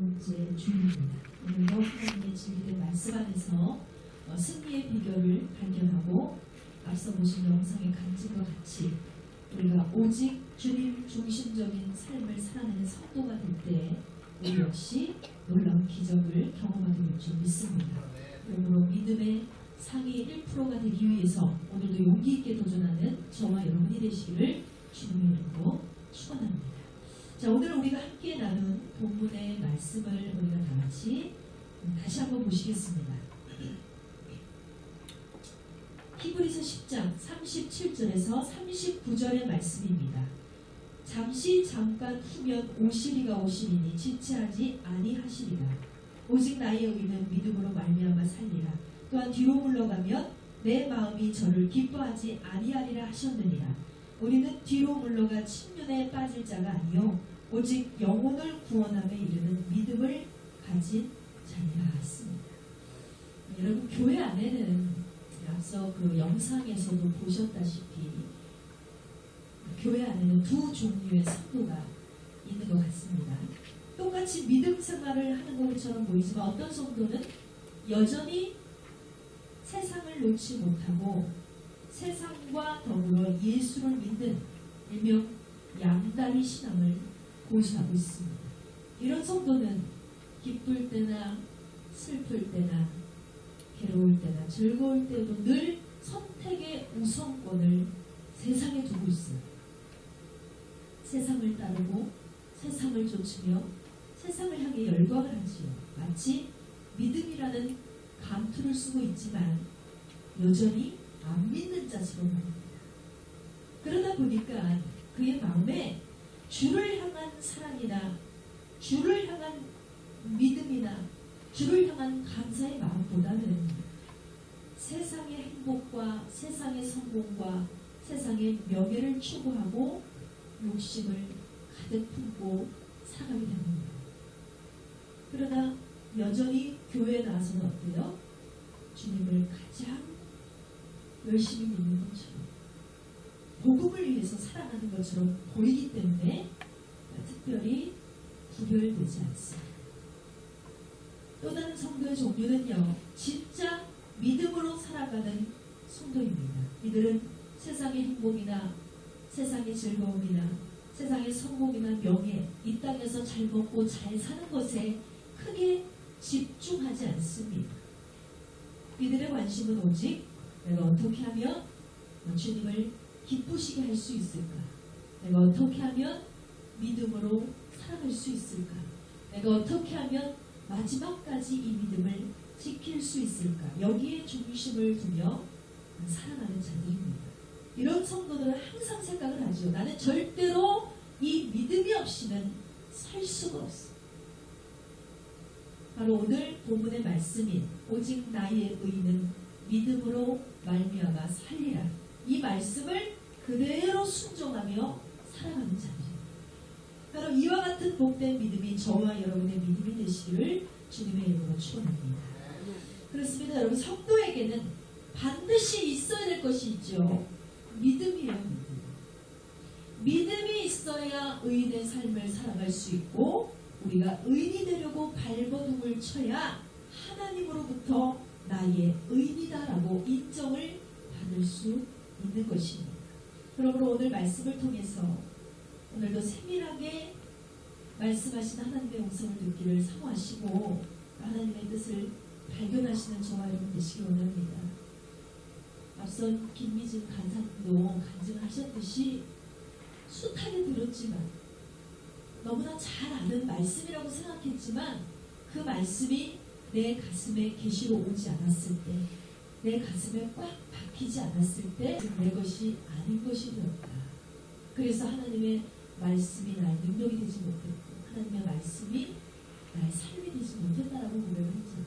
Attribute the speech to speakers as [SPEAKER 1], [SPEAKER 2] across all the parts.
[SPEAKER 1] 번째 주일입니다. 오늘도 하나님의 진리의 말씀 안에서 승리의 비결을 발견하고 앞서 보신 영상의 간증과 같이 우리가 오직 주님 중심적인 삶을 살아내는 성도가 될 때 우리 역시 놀라운 기적을 경험하게 될 줄 믿습니다. 그러므로 믿음의 상위 1%가 되기 위해서 오늘도 용기 있게 도전하는 저와 여러분이 되시기를 주님의 이름으로 축원합니다. 자, 오늘 우리가 함께 나눈 본문의 말씀을 우리가 다 같이 다시 한번 보시겠습니다. 히브리서 10장 37절에서 39절의 말씀입니다. 잠깐 후면 오시리가 오시리니 지체하지 아니하시리라. 오직 나의 의는 믿음으로 말미암아 살리라. 또한 뒤로 물러가면 내 마음이 저를 기뻐하지 아니하리라 하셨느니라. 우리는 뒤로 물러가 침륜에 빠질 자가 아니요 오직 영혼을 구원함에 이르는 믿음을 가진 자니라 했습니다. 여러분, 교회 안에는 앞서 그 영상에서도 보셨다시피 교회 안에는 두 종류의 성도가 있는 것 같습니다. 똑같이 믿음 생활을 하는 것처럼 보이지만 어떤 성도는 여전히 세상을 놓지 못하고 세상과 더불어 예수를 믿는 일명 양다리 신앙을 고수하고 있습니다. 이런 성도는 기쁠 때나 슬플 때나 괴로울 때나 즐거울 때도 늘 선택의 우선권을 세상에 두고 있어요. 세상을 따르고 세상을 좇으며 세상을 향해 열광을 하지요. 마치 믿음이라는 감투를 쓰고 있지만 여전히 안 믿는 자처럼 말입니다. 그러다 보니까 그의 마음에 주를 향한 사랑이나 주를 향한 믿음이나 주를 향한 감사의 마음보다는 세상의 행복과 세상의 성공과 세상의 명예를 추구하고 욕심을 가득 품고 살아가게 됩니다. 그러나 여전히 교회에 나와서는 어때요? 주님을 가장 열심히 믿는 것처럼 복음을 위해서 살아가는 것처럼 보이기 때문에 특별히 구별되지 않습니다. 또 다른 성도의 종류는요, 진짜 믿음으로 살아가는 성도입니다. 이들은 세상의 행복이나 세상의 즐거움이나 세상의 성공이나 명예, 이 땅에서 잘 먹고 잘 사는 것에 크게 집중하지 않습니다. 이들의 관심은 오직 내가 어떻게 하면 주님을 기쁘시게 할 수 있을까? 내가 어떻게 하면 믿음으로 살아갈 수 있을까? 내가 어떻게 하면 마지막까지 이 믿음을 지킬 수 있을까? 여기에 중심을 두며 살아가는 자들입니다. 이런 성도들은 항상 생각을 하죠. 나는 절대로 이 믿음이 없이는 살 수가 없어. 바로 오늘 본문의 말씀인 오직 나의 의는 믿음으로 말미암아 살리라. 이 말씀을 그대로 순종하며 살아가는 자들입니다. 바로 이와 같은 복된 믿음이 저와 여러분의 믿음이 되시기를 주님의 이름으로 축원합니다. 그렇습니다. 여러분, 성도에게는 반드시 있어야 될 것이 있죠. 믿음이에요. 믿음이 있어야 의인의 삶을 살아갈 수 있고 우리가 의인이 되려고 발버둥을 쳐야 하나님으로부터 나의 의인이다라고 인정을 받을 수 있는 것입니다. 그러므로 오늘 말씀을 통해서 오늘도 세밀하게 말씀하신 하나님의 음성을 듣기를 사모하시고 하나님의 뜻을 발견하시는 저와 여러분 되시기 원합니다. 앞선 김미진 간사님도 간증하셨듯이 숱하게 들었지만 너무나 잘 아는 말씀이라고 생각했지만 그 말씀이 내 가슴에 계시로 오지 않았을 때, 내 가슴에 꽉 박히지 않았을 때 내 것이 아닌 것이 되었다. 그래서 하나님의 말씀이 나의 능력이 되지 못했고 하나님의 말씀이 나의 삶이 되지 못했다라고 고백을 했잖아요.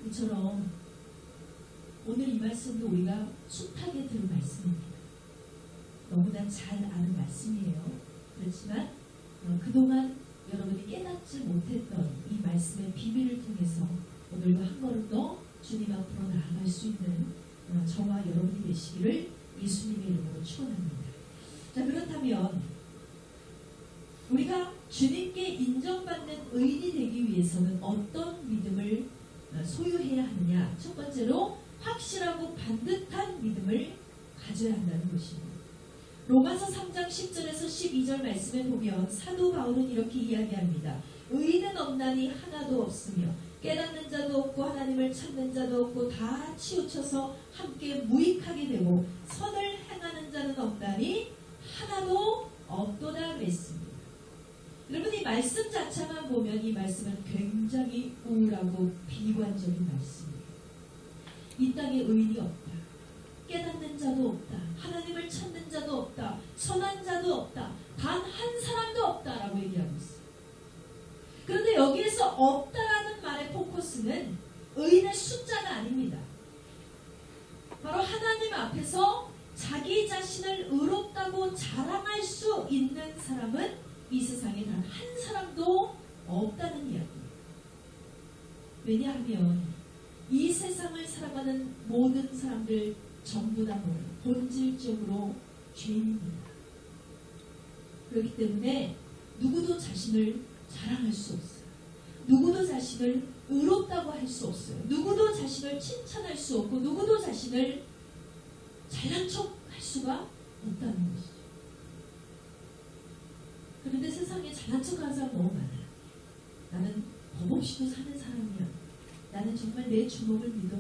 [SPEAKER 1] 이처럼 오늘 이 말씀도 우리가 숱하게 들은 말씀입니다. 너무나 잘 아는 말씀이에요. 그렇지만 그동안 여러분이 깨닫지 못했던 이 말씀의 비밀을 통해서 오늘도 한 걸음 더 주님 앞으로 나아갈 수 있는 저와 여러분이 되시기를 예수님의 이름으로 축원합니다. 자, 그렇다면 우리가 주님께 인정받는 의인이 되기 위해서는 어떤 믿음을 소유해야 하느냐? 첫 번째로 확실하고 반듯한 믿음을 가져야 한다는 것입니다. 로마서 3장 10절에서 12절 말씀에 보면 사도 바울은 이렇게 이야기합니다. 의인은 없나니 하나도 없으며 깨닫는 자도 없고 하나님을 찾는 자도 없고 다 치우쳐서 함께 무익하게 되고 선을 행하는 자는 없나니 하나도 없도다 그랬습니다. 여러분, 이 말씀 자체만 보면 이 말씀은 굉장히 우울하고 비관적인 말씀이에요. 이 땅에 의인이 없다. 깨닫는 자도 없다. 하나님을 찾는 자도 없다. 선한 자도 없다. 단 한 사람도 없다라고 얘기하고 있어요. 그런데 여기에서 없다라는 말의 포커스는 의인의 숫자가 아닙니다. 바로 하나님 앞에서 자기 자신을 의롭다고 자랑할 수 있는 사람은 이 세상에 단 한 사람도 없다는 이야기입니다. 왜냐하면 이 세상을 살아가는 모든 사람들 전부 다 본질적으로 죄인입니다. 그렇기 때문에 누구도 자신을 자랑할 수 없어요. 누구도 자신을 의롭다고 할 수 없어요. 누구도 자신을 칭찬할 수 없고 누구도 자신을 잘난 척 할 수가 없다는 것이죠. 그런데 세상에 잘난 척하는 사람 너무 많아요. 나는 법 없이도 사는 사람이야. 나는 정말 내 주먹을 믿어.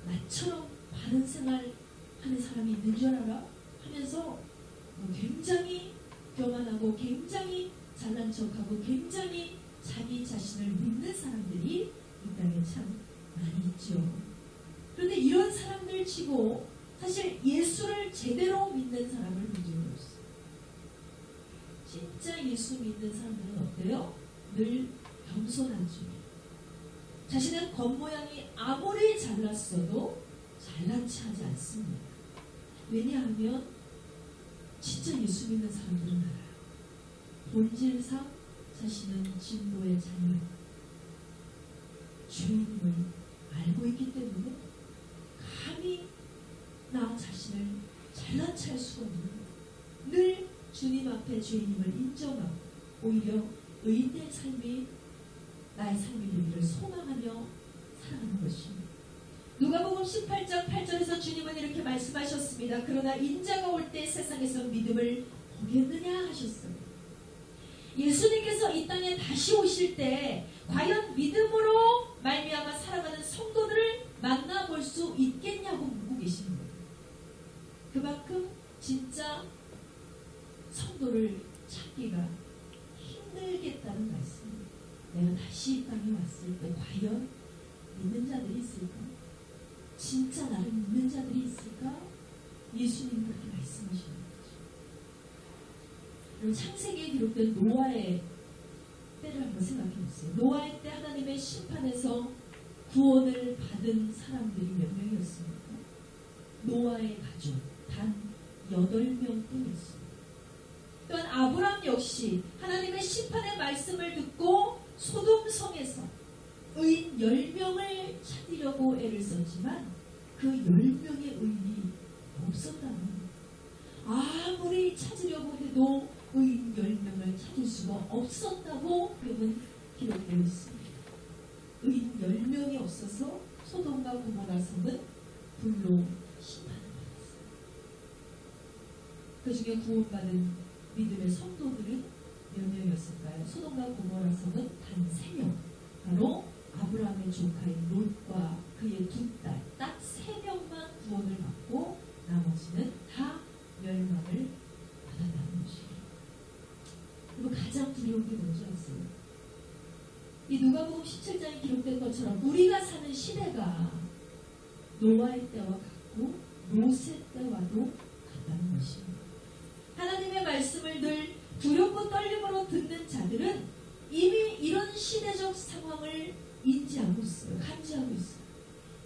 [SPEAKER 1] 나처럼 바른 생활 하는 사람이 있는 줄 알아? 하면서 굉장히 교만하고 굉장히 잘난 척하고 굉장히 자기 자신을 믿는 사람들이 이 땅에 참 많이 있죠. 그런데 이런 사람들 치고 사실 예수를 제대로 믿는 사람을 본 적이 없어요. 진짜 예수 믿는 사람들은 어때요? 늘 겸손하죠. 자신의 겉모양이 아무리 잘났어도 잘난 체 하지 않습니다. 왜냐하면 진짜 예수 믿는 사람들은 알아요. 본질상 자신은 진노의 자녀, 죄인임을 알고 있기 때문에 감히 나 자신을 잘난 체 할 수가 없는 거예요. 늘 주님 앞에 죄인임을 인정하고 오히려 의인의 삶이 나의 삶이 되기를 소망하며 살아가는 것입니다. 누가복음 18장 8절에서 주님은 이렇게 말씀하셨습니다. 그러나 인자가 올 때 세상에서 믿음을 보겠느냐 하셨어요. 예수님께서 이 땅에 다시 오실 때 과연 믿음으로 말미암아 살아가는 성도들을 만나볼 수 있겠냐고 묻고 계시는 거예요. 그만큼 진짜 성도를 찾기가 힘들겠다는 말씀입니다. 내가 다시 이 땅에 왔을 때 과연 믿는 자들이 있을까? 진짜 나를 믿는 자들이 있을까? 예수님 그렇게 말씀하시는 거죠. 그럼 창세기에 기록된 노아의 때를 한번 생각해 보세요. 노아의 때 하나님의 심판에서 구원을 받은 사람들이 몇 명이었습니까? 노아의 가족 단 8명 뿐이었습니다. 또한 아브람 역시 하나님의 심판의 말씀을 듣고 소돔성에서 의인 10명을 찾으려고 애를 썼지만 그 10명의 의인이 없었다는 거예요. 아무리 찾으려고 해도 의인 10명을 찾을 수가 없었다고 그는 기록되어 있습니다. 의인 10명이 없어서 소돔과 고모라 성은 불로 심판을 받았어요. 그 중에 구원받은 믿음의 성도들은 몇 명이었을까요? 소돔과 고모라 성은 단 3명. 바로 아브라함의 조카인 롯과 그의 2딸 딱 3명만 구원을 받고 나머지는 다 멸망을 받았다는 것이에요. 그리고 가장 두려운 게 뭔지 아세요? 이 누가복음 17장에 기록된 것처럼 우리가 사는 시대가 노아의 때와 같고 롯의 때와도 같다는 것입니다. 하나님의 말씀을 늘 두렵고 떨림으로 듣는 자들은 이미 이런 시대적 상황을 인지하고 있어요. 감지하고 있어요.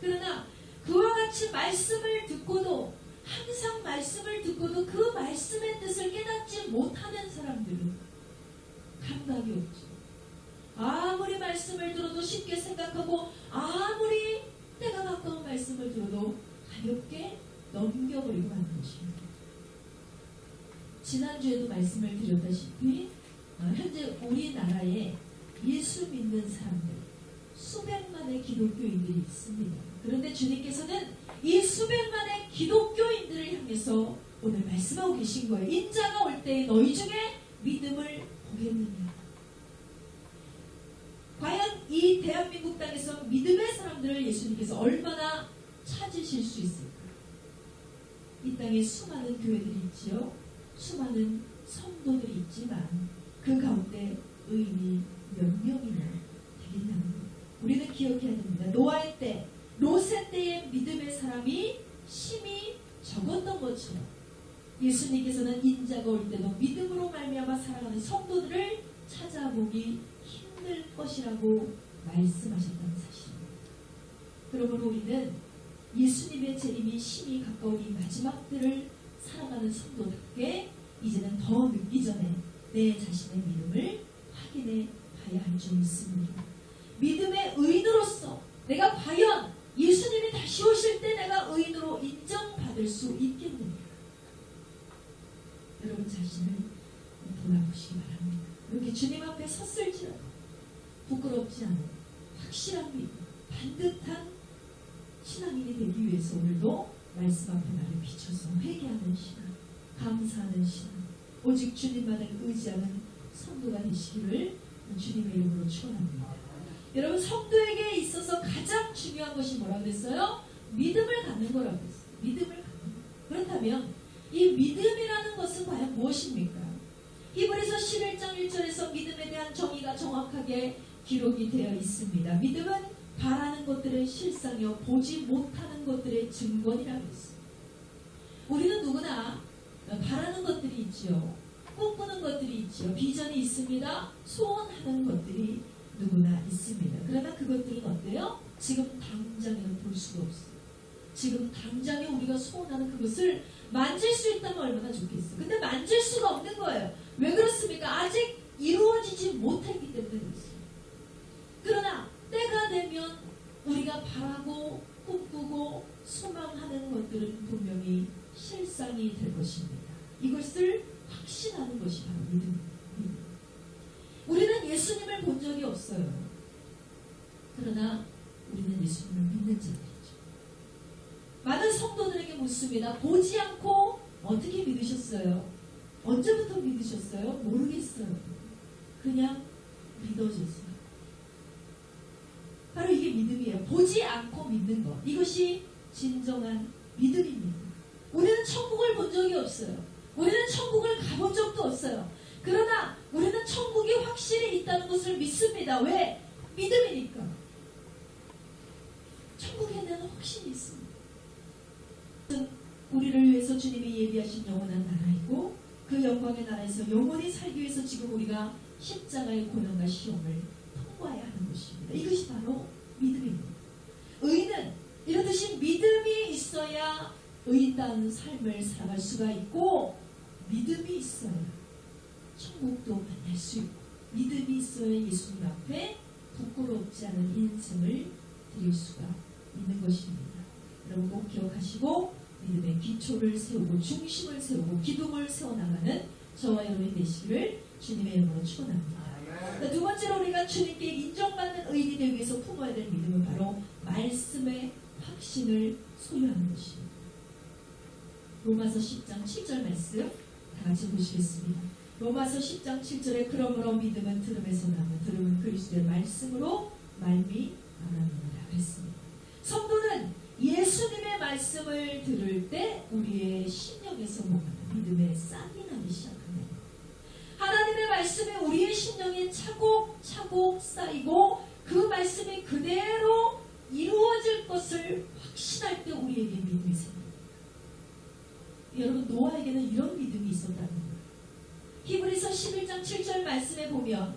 [SPEAKER 1] 그러나 그와 같이 말씀을 듣고도 항상 말씀을 듣고도 그 말씀의 뜻을 깨닫지 못하는 사람들은 감각이 없죠. 아무리 말씀을 들어도 쉽게 생각하고 아무리 때가 가까운 말씀을 들어도 가볍게 넘겨버리고 마는 것입니다. 지난주에도 말씀을 드렸다시피 현재 우리나라에 예수 믿는 사람들, 수백만의 기독교인들이 있습니다. 그런데 주님께서는 이 수백만의 기독교인들을 향해서 오늘 말씀하고 계신 거예요. 인자가 올 때 너희 중에 믿음을 보겠느냐. 과연 이 대한민국 땅에서 믿음의 사람들을 예수님께서 얼마나 찾으실 수 있을까? 이 땅에 수많은 교회들이 있지요. 수많은 성도들이 있지만 그 가운데 의인이 몇 명이나 되겠냐는 거예요. 우리는 기억해야 됩니다. 노아의 때, 롯의 때의 믿음의 사람이 심히 적었던 것처럼 예수님께서는 인자가 올 때도 믿음으로 말미암아 살아가는 성도들을 찾아보기 힘들 것이라고 말씀하셨다는 사실입니다. 그러므로 우리는 예수님의 재림이 심히 가까운 이 마지막 때를 살아가는 성도답게 이제는 더 늦기 전에 내 자신의 믿음을 확인해 봐야 할 줄 믿습니다. 믿음의 의인으로서 내가 과연 예수님이 다시 오실 때 내가 의인으로 인정받을 수 있겠느냐. 여러분 자신을 돌아보시기 바랍니다. 이렇게 주님 앞에 섰을지라도 부끄럽지 않은 확실한 믿음, 반듯한 신앙인이 되기 위해서 오늘도 말씀 앞에 나를 비춰서 회개하는 신앙, 감사하는 신앙, 오직 주님만을 의지하는 성도가 되시기를 주님의 이름으로 축원합니다. 여러분 성도에게 있어서 가장 중요한 것이 뭐라고 했어요? 믿음을 갖는 거라고 했어요. 믿음을 갖는 거. 그렇다면 이 믿음이라는 것은 과연 무엇입니까? 히브리서 11장 1절에서 믿음에 대한 정의가 정확하게 기록이 되어 있습니다. 믿음은 바라는 것들의 실상이요 보지 못하는 것들의 증거이라고 했습니다. 우리는 누구나 바라는 것들이 있지요. 꿈꾸는 것들이 있지요. 비전이 있습니다. 소원하는 것들이 누구나 있습니다. 그러나 그것들은 어때요? 지금 당장에는 볼 수가 없어요. 지금 당장에 우리가 소원하는 그것을 만질 수 있다면 얼마나 좋겠어요. 근데 만질 수가 없는 거예요. 왜 그렇습니까? 아직 이루어지지 못했기 때문에 그렇습니다. 그러나 때가 되면 우리가 바라고 꿈꾸고 소망하는 것들은 분명히 실상이 될 것입니다. 이것을 확신하는 것이 바로 믿음입니다. 우리는 예수님을 본 적이 없어요. 그러나 우리는 예수님을 믿는 자들이죠. 많은 성도들에게 묻습니다. 보지 않고 어떻게 믿으셨어요? 언제부터 믿으셨어요? 모르겠어요. 그냥 믿어졌어요. 바로 이게 믿음이에요. 보지 않고 믿는 것. 이것이 진정한 믿음입니다. 우리는 천국을 본 적이 없어요. 우리는 천국을 가본 적도 없어요. 그러나 우리는 천국이 확실히 있다는 것을 믿습니다. 왜? 믿음이니까. 천국에 대한 확신이 있습니다. 우리를 위해서 주님이 예비하신 영원한 나라이고 그 영광의 나라에서 영원히 살기 위해서 지금 우리가 십자가의 고난과 시험을 통과해야 하는 것입니다. 이것이 바로 믿음입니다. 의인은 이렇듯이 믿음이 있어야 의인다운 삶을 살아갈 수가 있고 믿음이 있어야 천국도 만날 수 있고 믿음이 있어야 예수님 앞에 부끄럽지 않은 인생을 드릴 수가 있는 것입니다. 여러분 꼭 기억하시고 믿음의 기초를 세우고 중심을 세우고 기둥을 세워나가는 저와 여러분이 되시기를 주님의 이름으로 축원합니다. 두 번째로 우리가 주님께 인정받는 의인이 되기 위해서 품어야 될 믿음은 바로 말씀의 확신을 소유하는 것입니다. 로마서 10장 7절 말씀 다 같이 보시겠습니다. 로마서 10장 7절에 그러므로 믿음은 들음에서 나며 들음은 그리스도의 말씀으로 말미암느니라 했습니다. 성도는 예수님의 말씀을 들을 때 우리의 심령에서 뭔가 믿음의 싹이 나기 시작합니다. 하나님의 말씀이 우리의 심령에 차곡차곡 쌓이고 그 말씀이 그대로 이루어질 것을 확신할 때 우리에게 믿음이 생깁니다. 여러분 노아에게는 이런 믿음이 있었다는 거예요. 히브리서 11장 7절 말씀에 보면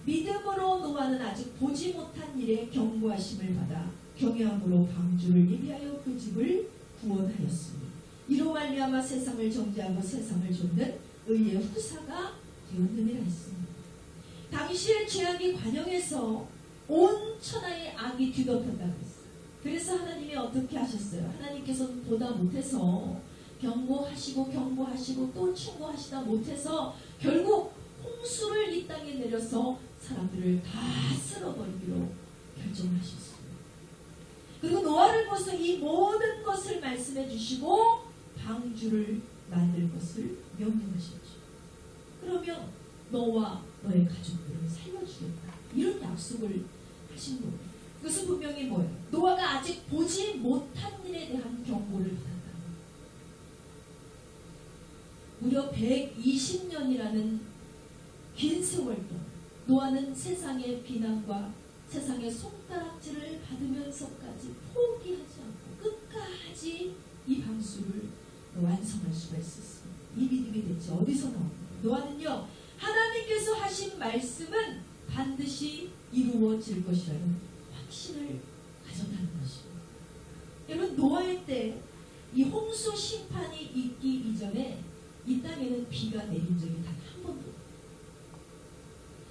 [SPEAKER 1] 믿음으로 노아는 아직 보지 못한 일에 경고하심을 받아 경외함으로 방주를 예비하여 그 집을 구원하였습니다. 이로 말미암아 세상을 정죄하고 세상을 돕는 의의 후사가 되었느니라 했습니다. 당시의 죄악이 관영해서 온 천하의 악이 뒤덮였다고 했어요. 그래서 하나님이 어떻게 하셨어요? 하나님께서는 보다 못해서 경고하시고 또 충고하시다 못해서 결국 홍수를 이 땅에 내려서 사람들을 다 쓸어버리기로 결정을 하셨습니다. 그리고 노아를 보서 이 모든 것을 말씀해 주시고 방주를 만들 것을 명령하셨죠. 그러면 너와 너의 가족들을 살려주겠다. 이런 약속을 하신 거예요. 그것은 분명히 뭐예요? 노아가 아직 보지 못한 일에 대한 경고를 받았다. 무려 120년이라는 긴 세월 동안 노아는 세상의 비난과 세상의 손가락질을 받으면서까지 포기하지 않고 끝까지 이 방수를 완성할 수가 있었습니다. 이 믿음이 대체 어디서 나옵니까? 노아는요, 하나님께서 하신 말씀은 반드시 이루어질 것이라는 확신을 가졌다는 것입니다. 여러분, 노아의 때 이 홍수 심판이 있기 이전에 이 땅에는 비가 내린 적이 단 한 번도 없어요.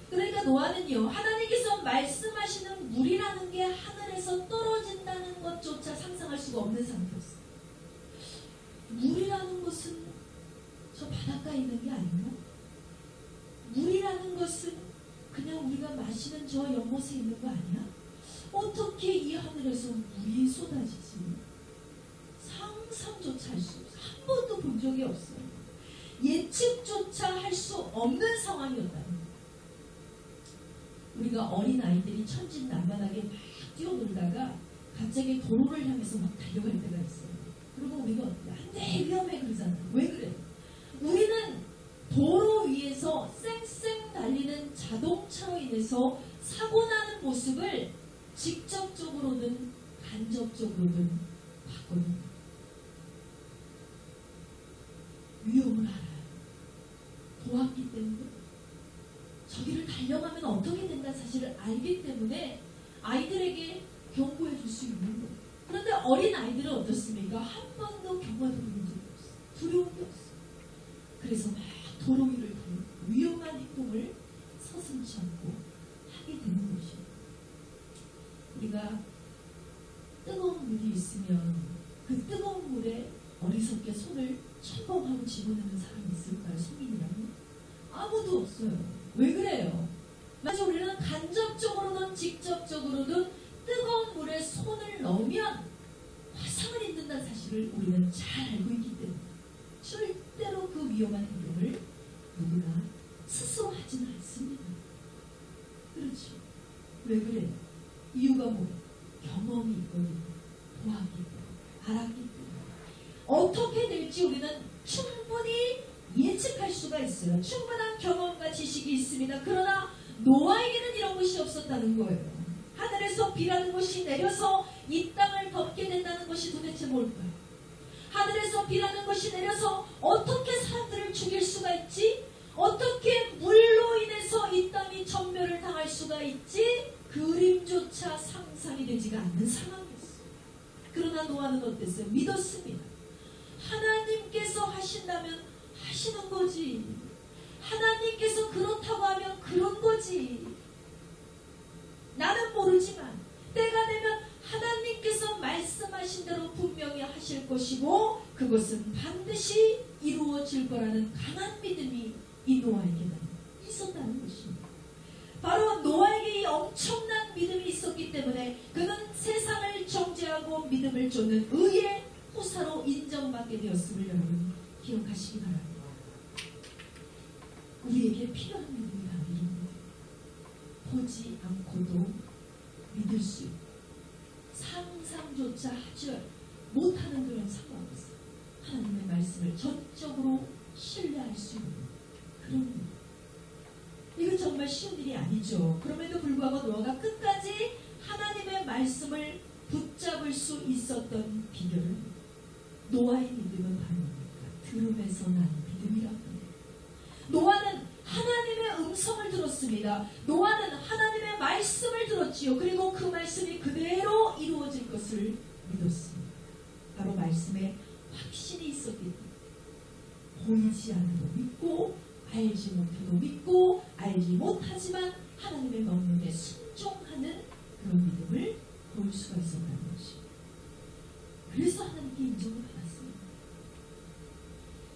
[SPEAKER 1] 그러니까 노아는요, 하나님께서 말씀하시는 물이라는 게 하늘에서 떨어진다는 것조차 상상할 수가 없는 상태였어요. 물이라는 것은 저 바닷가에 있는 게 아닌가? 물이라는 것은 그냥 우리가 마시는 저 연못에 있는 거 아니야? 어떻게 이 하늘에서 물이 쏟아지지? 상상조차 할 수 없어요. 한 번도 본 적이 없어요. 예측조차 할 수 없는 상황이었다는 거예요. 우리가 어린 아이들이 천진난만하게 막 뛰어놀다가 갑자기 도로를 향해서 막 달려갈 때가 있어요. 그리고 우리가 안돼 위험해 그러잖아요. 왜 그래요? 우리는 도로 위에서 쌩쌩 달리는 자동차로 인해서 사고 나는 모습을 직접적으로든 간접적으로든 봤거든요. 위험을 알아요. 보았기 때문에 저기를 달려가면 어떻게 된다는 사실을 알기 때문에 아이들에게 경고해 줄 수 있는 거예요. 그런데 어린 아이들은 어떻습니까? 한 번도 경고해 본 적이 없어요. 두려운 게 없어요. 그래서 막 도로 위를 달리고 위험한 행동을 서슴지 않고 하게 되는 것이에요. 우리가 뜨거운 물이 있으면 그 뜨거운 물에 어리석게 손을 첨벙하고 집어넣는 사람이 있을까요? 성인이라면? 아무도 없어요. 왜 그래요? 마치 우리는 간접적으로든 직접적으로든 뜨거운 물에 손을 넣으면 화상을 입는다는 사실을 우리는 잘 알고 있기 때문에 절대로 그 위험한 행동을 누구나 스스로 하지는 않습니다. 그렇죠. 왜 그래요? 이유가 뭐예요? 경험이 있거든요. 보았기 때문에, 알았기 때문에. 어떻게 될지 우리는 충분히 예측할 수가 있어요. 충분한 경험과 지식이 있습니다. 그러나 노아에게는 이런 것이 없었다는 거예요. 하늘에서 비라는 것이 내려서 이 땅을 덮게 된다는 것이 도대체 뭘까요? 하늘에서 비라는 것이 내려서 어떻게 사람들을 죽일 수가 있지? 어떻게 물로 인해서 이 땅이 전멸을 당할 수가 있지? 그림조차 상상이 되지가 않는 상황이었어요. 그러나 노아는 어땠어요? 믿었습니다. 하나님께서 하신다면 하시는 거지. 하나님께서 그렇다고 하면 그런 거지. 나는 모르지만 때가 되면 하나님께서 말씀하신 대로 분명히 하실 것이고 그것은 반드시 이루어질 거라는 강한 믿음이 이 노아에게는 있었다는 것입니다. 바로 노아에게 이 엄청난 믿음이 있었기 때문에 그는 세상을 정죄하고 믿음을 쫓는 의의 후사로 인정받게 되었음을 여러분 기억하시기 바랍니다. 우리에게 필요한 믿음이 바로 이입니다. 보지 않고도 믿을 수 있고 상상조차 하지 못하는 그런 상황에서 하나님의 말씀을 전적으로 신뢰할 수 있는 그런 믿음. 이건 정말 쉬운 일이 아니죠. 그럼에도 불구하고 노아가 끝까지 하나님의 말씀을 붙잡을 수 있었던 비결은 노아의 믿음은 바로 뭡니까? 들음에서 난 믿음이라고 합니다. 노아는 하나님의 음성을 들었습니다. 노아는 하나님의 말씀을 들었지요. 그리고 그 말씀이 그대로 이루어질 것을 믿었습니다. 바로 말씀에 확신이 있었기 때문에 보이지 않아도 믿고 알지 못해도 믿고 알지 못하지만 하나님의 명령에 순종하는 그런 믿음을 볼 수가 있었다는 것입니다. 그래서 하나님께 인정을 받았습니다.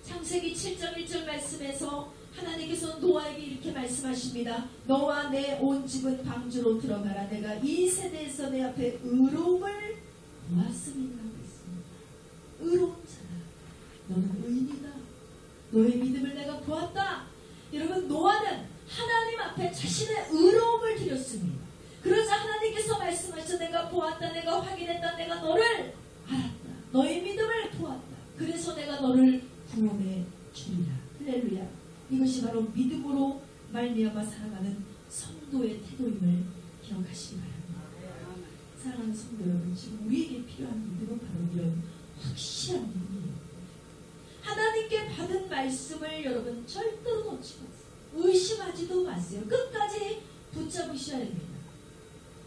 [SPEAKER 1] 창세기 7장 1절 말씀에서 하나님께서 노아에게 이렇게 말씀하십니다. 너와 내 온 집은 방주로 들어가라. 내가 이 세대에서 내 앞에 의로움을 보았음이라고 했습니다. 의로운 자라. 너는 의인이다. 너의 믿음을 내가 보았다. 여러분, 노아는 하나님 앞에 자신의 의로움을 드렸습니다. 그러자 하나님께서 말씀하셔 내가 보았다. 내가 확인했다. 내가 너를 알았다. 너의 믿음을 보았다. 그래서 내가 너를 구원해 주리라. 할렐루야. 이것이 바로 믿음으로 말미암아 살아가는 성도의 태도임을 기억하시기 바랍니다. 사랑하는 성도 여러분, 지금 우리에게 필요한 믿음은 바로 이런 확실한 믿음이에요. 하나님께 받은 말씀을 여러분 절대로 놓지 마세요. 의심하지도 마세요. 끝까지 붙잡으셔야 됩니다.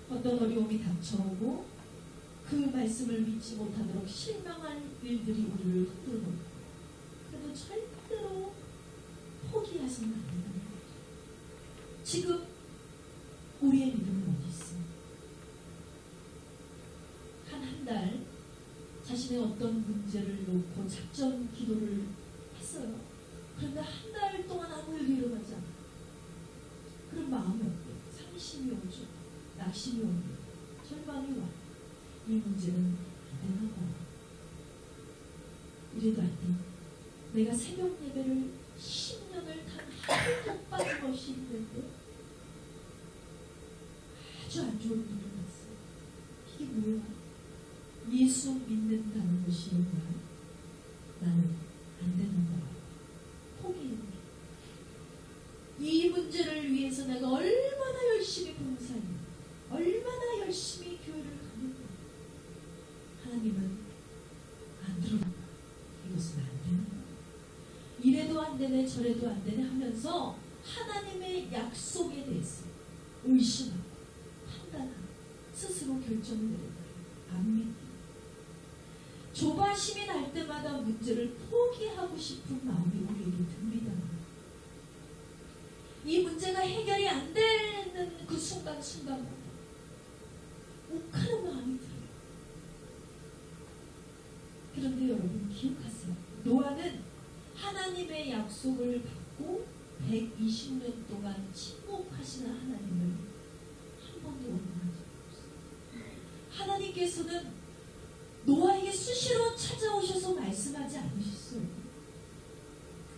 [SPEAKER 1] 어떤 어려움이 닥쳐오고 그 말씀을 믿지 못하도록 실망한 일들이 우리를 흔들어 놓고, 그래도 절대로 포기하시면 안 된다는 거죠. 지금 우리의 믿음은 어디 있습니까? 한 달 자신의 어떤 문제를 놓고 작전 기도를 했어요. 그런데 한 달 동안 아무 일도 일어나지 않아요. 그런 마음이 어때요? 상심이 오죠. 낙심이 옵니다. 절망이 와요. 이 문제는 안 되나 봐요. 이래도 안 돼. 내가 새벽 예배를 10년을 단 하루도 빠짐없이 했는데 아주 안 좋은 일을 봤어요. 이게 뭐야? 예수 믿는다는 것이 뭐야? 나는 안 되는다. 포기했네. 이 문제를 위해서 내가 얼마나 열심히 봉사했는데, 얼마나 열심히 교회를 가는데 하나님은 안 들어간다. 이것은 안 되는 거야. 이래도 안 되네 저래도 안 되네 하면서 하나님의 약속에 대해서 의심하고 판단하고 스스로 결정을 내린 거예요. 안 믿기. 조바심이 날 때마다 문제를 포기하고 싶은 마음이 우리에게 듭니다. 이 문제가 해결이 안 되는 그 순간마다 욱하는 마음이 들어요. 그런데 여러분 기억하세요. 노아는 하나님의 약속을 받고 120년 동안 침묵하시는 하나님을 한 번도 원망한 적이 없어요. 하나님께서는 노아에게 수시로 찾아오셔서 말씀하지 않으셨어요.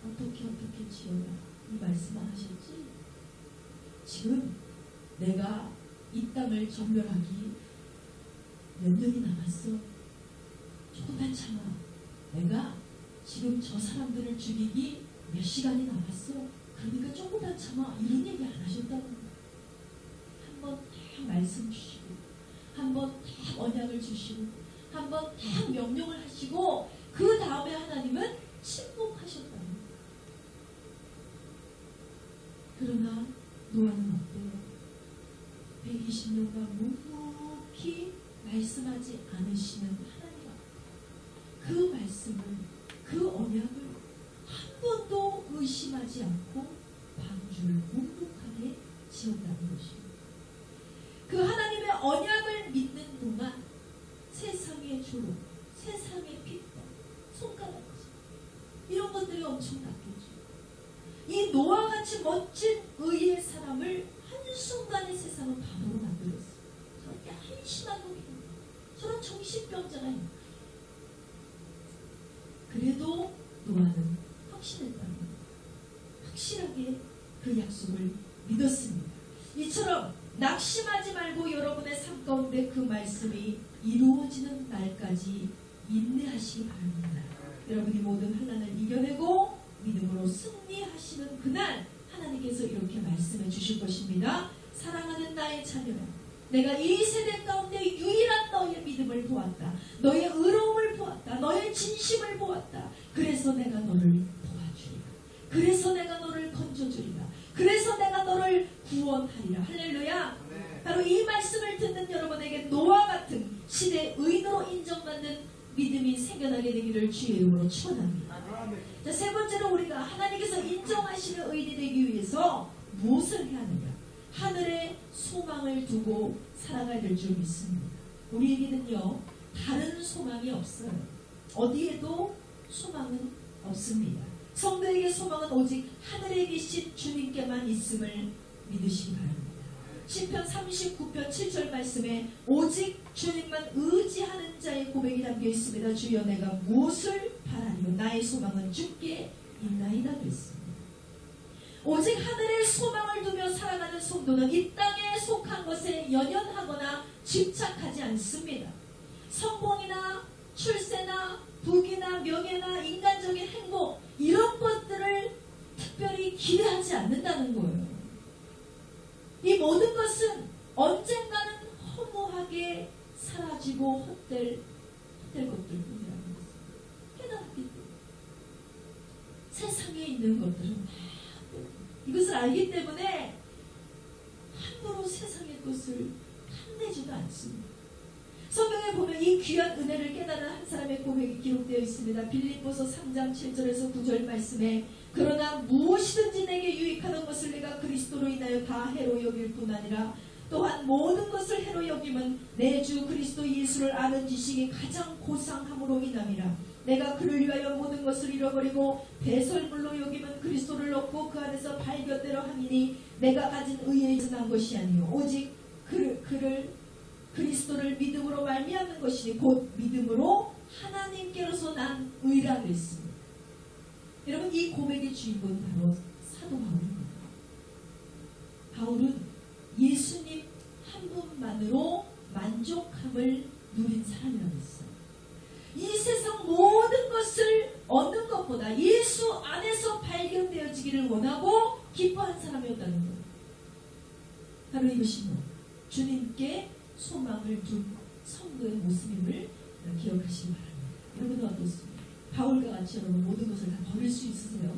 [SPEAKER 1] 어떻게 지어라 이 말씀을 하셨지. 지금 내가 이 땅을 전멸하기 몇 년이 남았어. 조금만 참아. 내가 지금 저 사람들을 죽이기 몇 시간이 남았어. 그러니까 조금만 참아. 이런 얘기 안 하셨다는 거예요. 한번 딱 말씀 주시고, 한번 딱 언약을 주시고, 한번 딱 명령을 하시고, 그 다음에 하나님은 침묵하셨다는 거예요. 그러나 노아는 어때요? 120년간 묵묵히 말씀하지 않으시는 하나님 앞에 그 말씀을, 그 언약을 한 번도 의심하지 않고 방주를 묵묵하게 지었다는 것입니다. 그 하나님의 언약을 믿는 동안 세상의 조롱, 세상의 핍박, 손가락질 이런 것들이 엄청났겠죠. 이 노아같이 멋진 의의 사람을 한순간에 세상은 바보로 만들었어요. 저렇게 한심한 놈이 있는 거예요. 저런 정신병자가 있는 거예요. 그래도 노아는 확신했다는 거예요. 확실하게 그 약속을 믿었습니다. 이처럼 낙심하지 말고 여러분의 삶 가운데 그 말씀이 이루어지는 날까지 인내하시기 바랍니다. 여러분이 모든 환난을 이겨내고 믿음으로 승리하시는 그날 하나님께서 이렇게 말씀해 주실 것입니다. 사랑하는 나의 자녀야, 내가 이 세대 가운데 유일한 너의 믿음을 보았다. 너의 의로움을 보았다. 너의 진심을 보았다. 그래서 내가 너를 도와주리라. 그래서 내가 너를 건져주리라. 그래서 내가 너를 구원하리라. 할렐루야. 바로 이 말씀을 듣는 여러분에게 노아 같은 시대의 의인으로 인정받는 믿음이 생겨나게 되기를 주의 이름으로 축원합니다. 자, 세 번째로 우리가 하나님께서 인정하시는 의인이 되기 위해서 무엇을 해야 하느냐? 하늘에 소망을 두고 살아가야 될 줄 믿습니다. 우리에게는요 다른 소망이 없어요. 어디에도 소망은 없습니다. 성도에게 소망은 오직 하늘에 계신 주님께만 있음을 믿으시기 바랍니다. 시편 39편 7절 말씀에 오직 주님만 의지하는 자의 고백이 담겨 있습니다. 주여 내가 무엇을 바라리요 나의 소망은 주께 있나이다 그랬습니다. 오직 하늘에 소망을 두며 살아가는 성도는 이 땅에 속한 것에 연연하거나 집착하지 않습니다. 성공이나 출세나 부귀나 명예나 인간적인 행복 이런 것들을 특별히 기대하지 않는다는 거예요. 이 모든 것은 언젠가는 허무하게 사라지고 헛될 것들뿐이라는 것을 깨닫기 때문에 세상에 있는 것들은 다 이것을 알기 때문에 함부로 세상의 것을 탐내지도 않습니다. 성경에 보면 이 귀한 은혜를 깨달은 한 사람의 고백이 기록되어 있습니다. 빌립보서 3장 7절에서 9절 말씀에 그러나 무엇이든지 내게 유익하던 것을 내가 그리스도로 인하여 다 해로 여길 뿐 아니라 또한 모든 것을 해로 여김은 내 주 그리스도 예수를 아는 지식이 가장 고상함으로 인함이라. 내가 그를 위하여 모든 것을 잃어버리고 배설물로 여김은 그리스도를 얻고 그 안에서 발견대로 함이니 내가 가진 의에 있은 것이 아니요 오직 그리스도를 믿음으로 말미암는 것이니 곧 믿음으로 하나님께로서 난 의라 그랬습니다. 여러분 이 고백의 주인공은 바로 사도 바울입니다. 바울은 예수님 한 분만으로 만족함을 누린 사람이라고 했어요. 이 세상 모든 것을 얻는 것보다 예수 안에서 발견되어지기를 원하고 기뻐한 사람이었다는 거예요. 바로 이것이 주님께 소망을 둔 성도의 모습임을 기억하시기 바랍니다. 여러분은 어떻습니까? 바울과 같이 여러분 모든 것을 다 버릴 수 있으세요?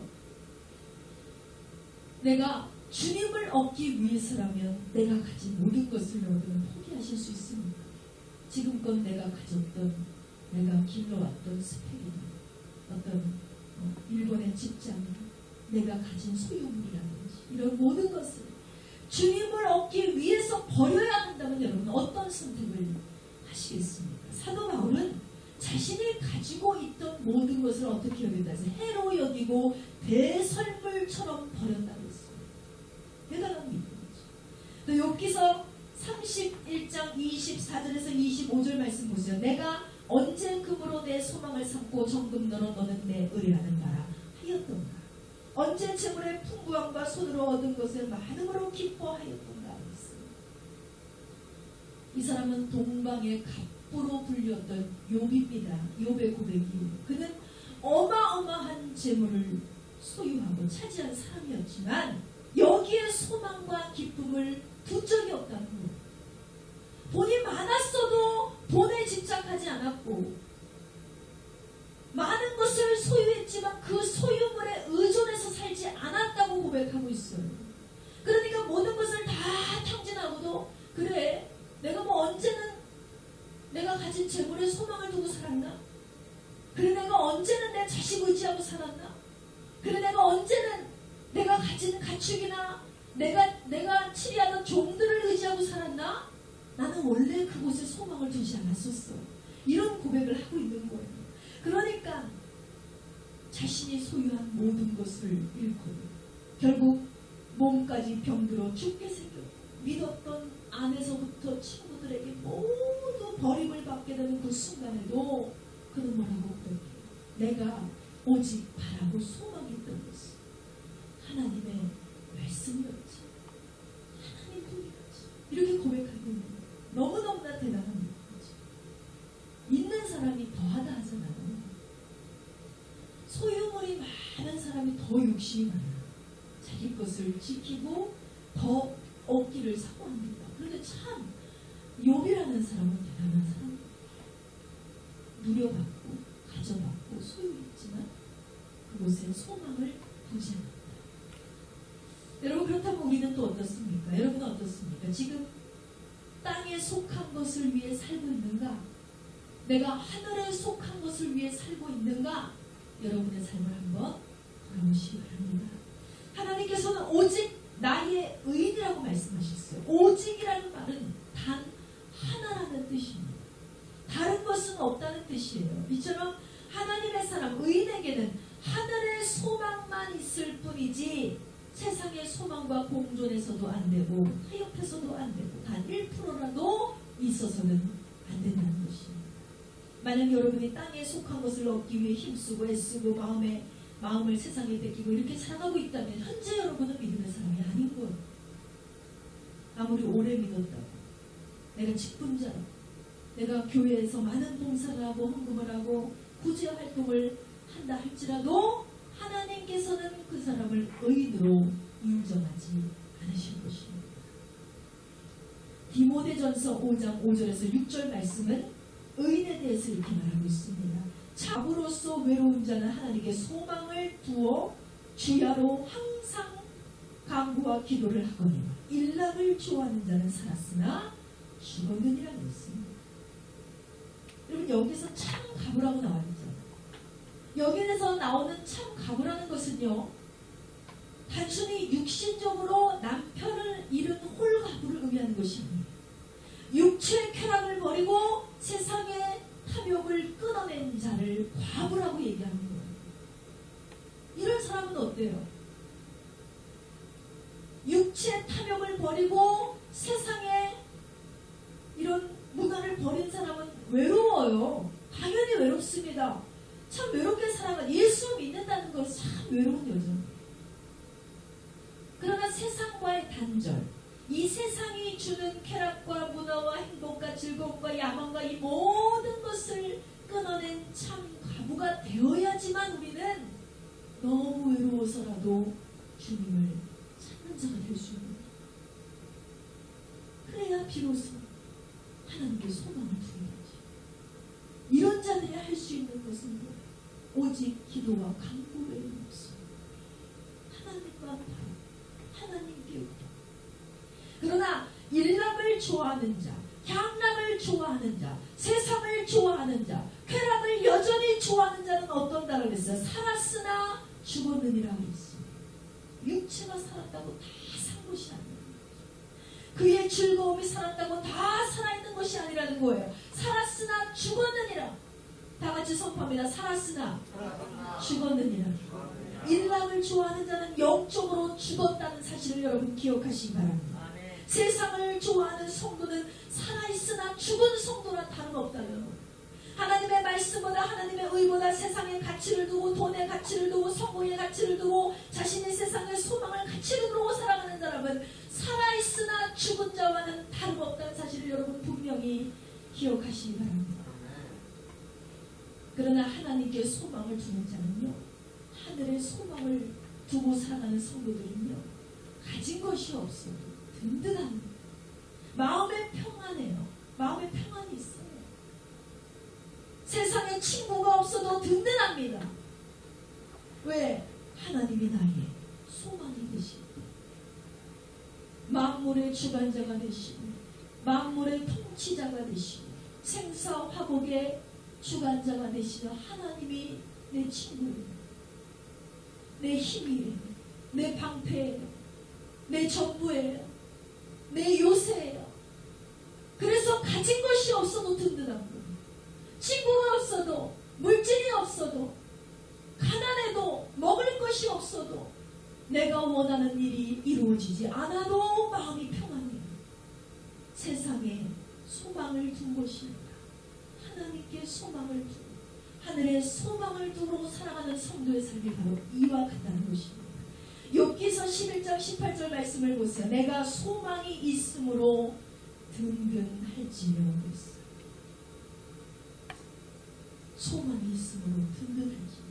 [SPEAKER 1] 내가 주님을 얻기 위해서라면 내가 가진 모든 것을 여러분은 포기하실 수 있습니까? 지금껏 내가 가졌던 내가 길러왔던 스펙이나 어떤 일본의 직장이나 내가 가진 소유물이라든지 이런 모든 것을 주님을 얻기 위해서 버려야 한다면 여러분 어떤 선택을 하시겠습니까? 사도 바울은 자신이 가지고 있던 모든 것을 어떻게 여긴다 해서 해로 여기고 배설물처럼 버렸다고 했어요. 대단한 믿음이죠. 또 욥기서 31장 24절에서 25절 말씀 보세요. 내가 언제 금으로 내 소망을 삼고 정금너로 너는 내 의뢰하는 바라 하였던가. 언제 재물의 풍부함과 손으로 얻은 것을 많음으로 기뻐하였던가 했습니다. 이 사람은 동방의 갑부로 불렸던 욥입니다. 욥의 고백이 그는 어마어마한 재물을 소유하고 차지한 사람이었지만 여기에 소망과 기쁨을 둔 적이 없다는 거예요. 돈이 많았어도 돈에 집착하지 않았고 많은 것을 소유했지만 그 소유물에 의존해서 살지 않았다고 고백하고 있어요. 그러니까 모든 것을 다 탕진하고도 그래 내가 뭐 언제는 내가 가진 재물에 소망을 두고 살았나? 그래 내가 언제는 내 자식 의지하고 살았나? 그래 내가 언제는 내가 가진 가축이나 내가 치리하던 종들을 의지하고 살았나? 나는 원래 그곳에 소망을 두지 않았었어. 이런 고백을 하고 있는 거예요. 그러니까 자신이 소유한 모든 것을 잃고 결국 몸까지 병들어 죽게 생겼고 믿었던 아내서부터 친구들에게 모두 버림을 받게 되는 그 순간에도 그는 뭐라고 그랬대요? 내가 오직 바라고 소망했던 것은 하나님의 말씀이었지. 하나님 뿐이었지. 이렇게 고백하고 있는 거예요. 너무너무나 대단한 거지. 있는 사람이 더하다 하잖아요. 소유물이 많은 사람이 더 욕심이 많아요. 자기 것을 지키고 더 얻기를 사모합니다. 그런데 참 욥이라는 사람은 대단한 사람이에요. 누려받고 가져받고 소유했지만 그곳에 소망을 두지 않았다. 여러분 그렇다면 우리는 또 어떻습니까? 여러분은 어떻습니까? 지금 땅에 속한 것을 위해 살고 있는가? 내가 하늘에 속한 것을 위해 살고 있는가? 여러분의 삶을 한번 돌아보시기 바랍니다. 하나님께서는 오직 나의 의인이라고 말씀하셨어요. 오직이라는 말은 단 하나라는 뜻입니다. 다른 것은 없다는 뜻이에요. 이처럼 하나님의 사람 의인에게는 하늘의 소망 자만 있을 뿐이지 세상의 소망과 공존해서도 안 되고 타협해서도 안 되고 단 1%라도 있어서는 안 된다는 것입니다. 만약 여러분이 땅에 속한 것을 얻기 위해 힘쓰고 애쓰고 마음을 세상에 뺏기고 이렇게 살아가고 있다면 현재 여러분은 믿음의 사람이 아닌 거예요. 아무리 오래 믿었다고 내가 직분자라고 내가 교회에서 많은 봉사를 하고 헌금을 하고 구제 활동을 한다 할지라도 하나님께서는 그 사람을 의인으로 인정하지 않으실 것입니다. 디모데전서 5장 5절에서 6절 말씀은 의인에 대해서 이렇게 말하고 있습니다. 자부로서 외로운 자는 하나님께 소망을 두어 주야로 항상 간구와 기도를 하거니와 일락을 좋아하는 자는 살았으나 죽었느니라고 했습니다. 여러분 여기서 참 가부라고 나와 있잖아요. 여기에서 나오는 참 가부라는 것은요, 단순히 육신적으로 남편을 잃은 홀가부를 의미하는 것이 아니에요. 육체의 쾌락을 버리고 세상의 탐욕을 끊어낸 자를 과부라고 얘기하는 거예요. 이런 사람은 어때요? 육체의 탐욕을 버리고 세상의 이런 문화를 버린 사람은 외로워요. 당연히 외롭습니다. 참 외롭게 살아가 예수 믿는다는 건 참 외로운 여정이에요. 그러나 세상과의 단절, 이 세상이 주는 쾌락과 문화와 행복과 즐거움과 야망과 이 모든 것을 끊어낸 참 가부가 되어야지만 우리는 너무 외로워서라도 주님을 찾는 자가 될 수 있는 거예요. 그래야 비로소 하나님께 소망을 두게 되죠. 이런 자들이 할 수 있는 것은 뭐예요? 오직 기도와 간구 외에는 없습니다. 하나님과 바로 하나님께 의뢰. 그러나 일락을 좋아하는 자, 향락을 좋아하는 자, 세상을 좋아하는 자, 쾌락을 여전히 좋아하는 자는 어떤다고 그랬어요? 살았으나 죽었느니라고 했습니다. 육체가 살았다고 다 산 것이 아니에요. 그의 즐거움이 살았다고 다 살아있는 것이 아니라는 거예요. 살았으나 죽었느니라. 다 같이 선포합니다. 살았으나 죽었느니라. 일락을 좋아하는 자는 영적으로 죽었다는 사실을 여러분 기억하시기 바랍니다. 세상을 좋아하는 성도는 살아있으나 죽은 성도나 다름없다는 거예요. 하나님의 말씀보다 하나님의 의보다 세상의 가치를 두고 돈의 가치를 두고 성공의 가치를 두고 자신의 세상의 소망을 가치를 두고 살아가는 사람은 살아있으나 죽은 자와는 다름없다는 사실을 여러분 분명히 기억하시기 바랍니다. 그러나 하나님께 소망을 두는 자는요, 하늘의 소망을 두고 살아가는 성도들은요, 가진 것이 없어도 든든합니다. 마음에 평안해요. 마음에 평안이 있어요. 세상에 친구가 없어도 든든합니다. 왜? 하나님이 나의 소망이 되시고 만물의 주관자가 되시고 만물의 통치자가 되시고 생사화복의 주관자가 되시는 하나님이 내 친구예요. 내 힘이에요. 내 방패예요. 내 전부예요. 내 요새예요. 그래서 가진 것이 없어도 든든한 거예요. 친구가 없어도, 물질이 없어도, 가난해도, 먹을 것이 없어도 내가 원하는 일이 이루어지지 않아도 마음이 평안해요. 세상에 소망을 둔 것입니다. 하나님께 소망을 두고 하늘에 소망을 두고 살아가는 성도의 삶이 바로 이와 같다는 것입니다. 욥기서 11장 18절 말씀을 보세요. 내가 소망이 있으므로 든든할지며 했어요. 소망이 있으므로 든든할지며.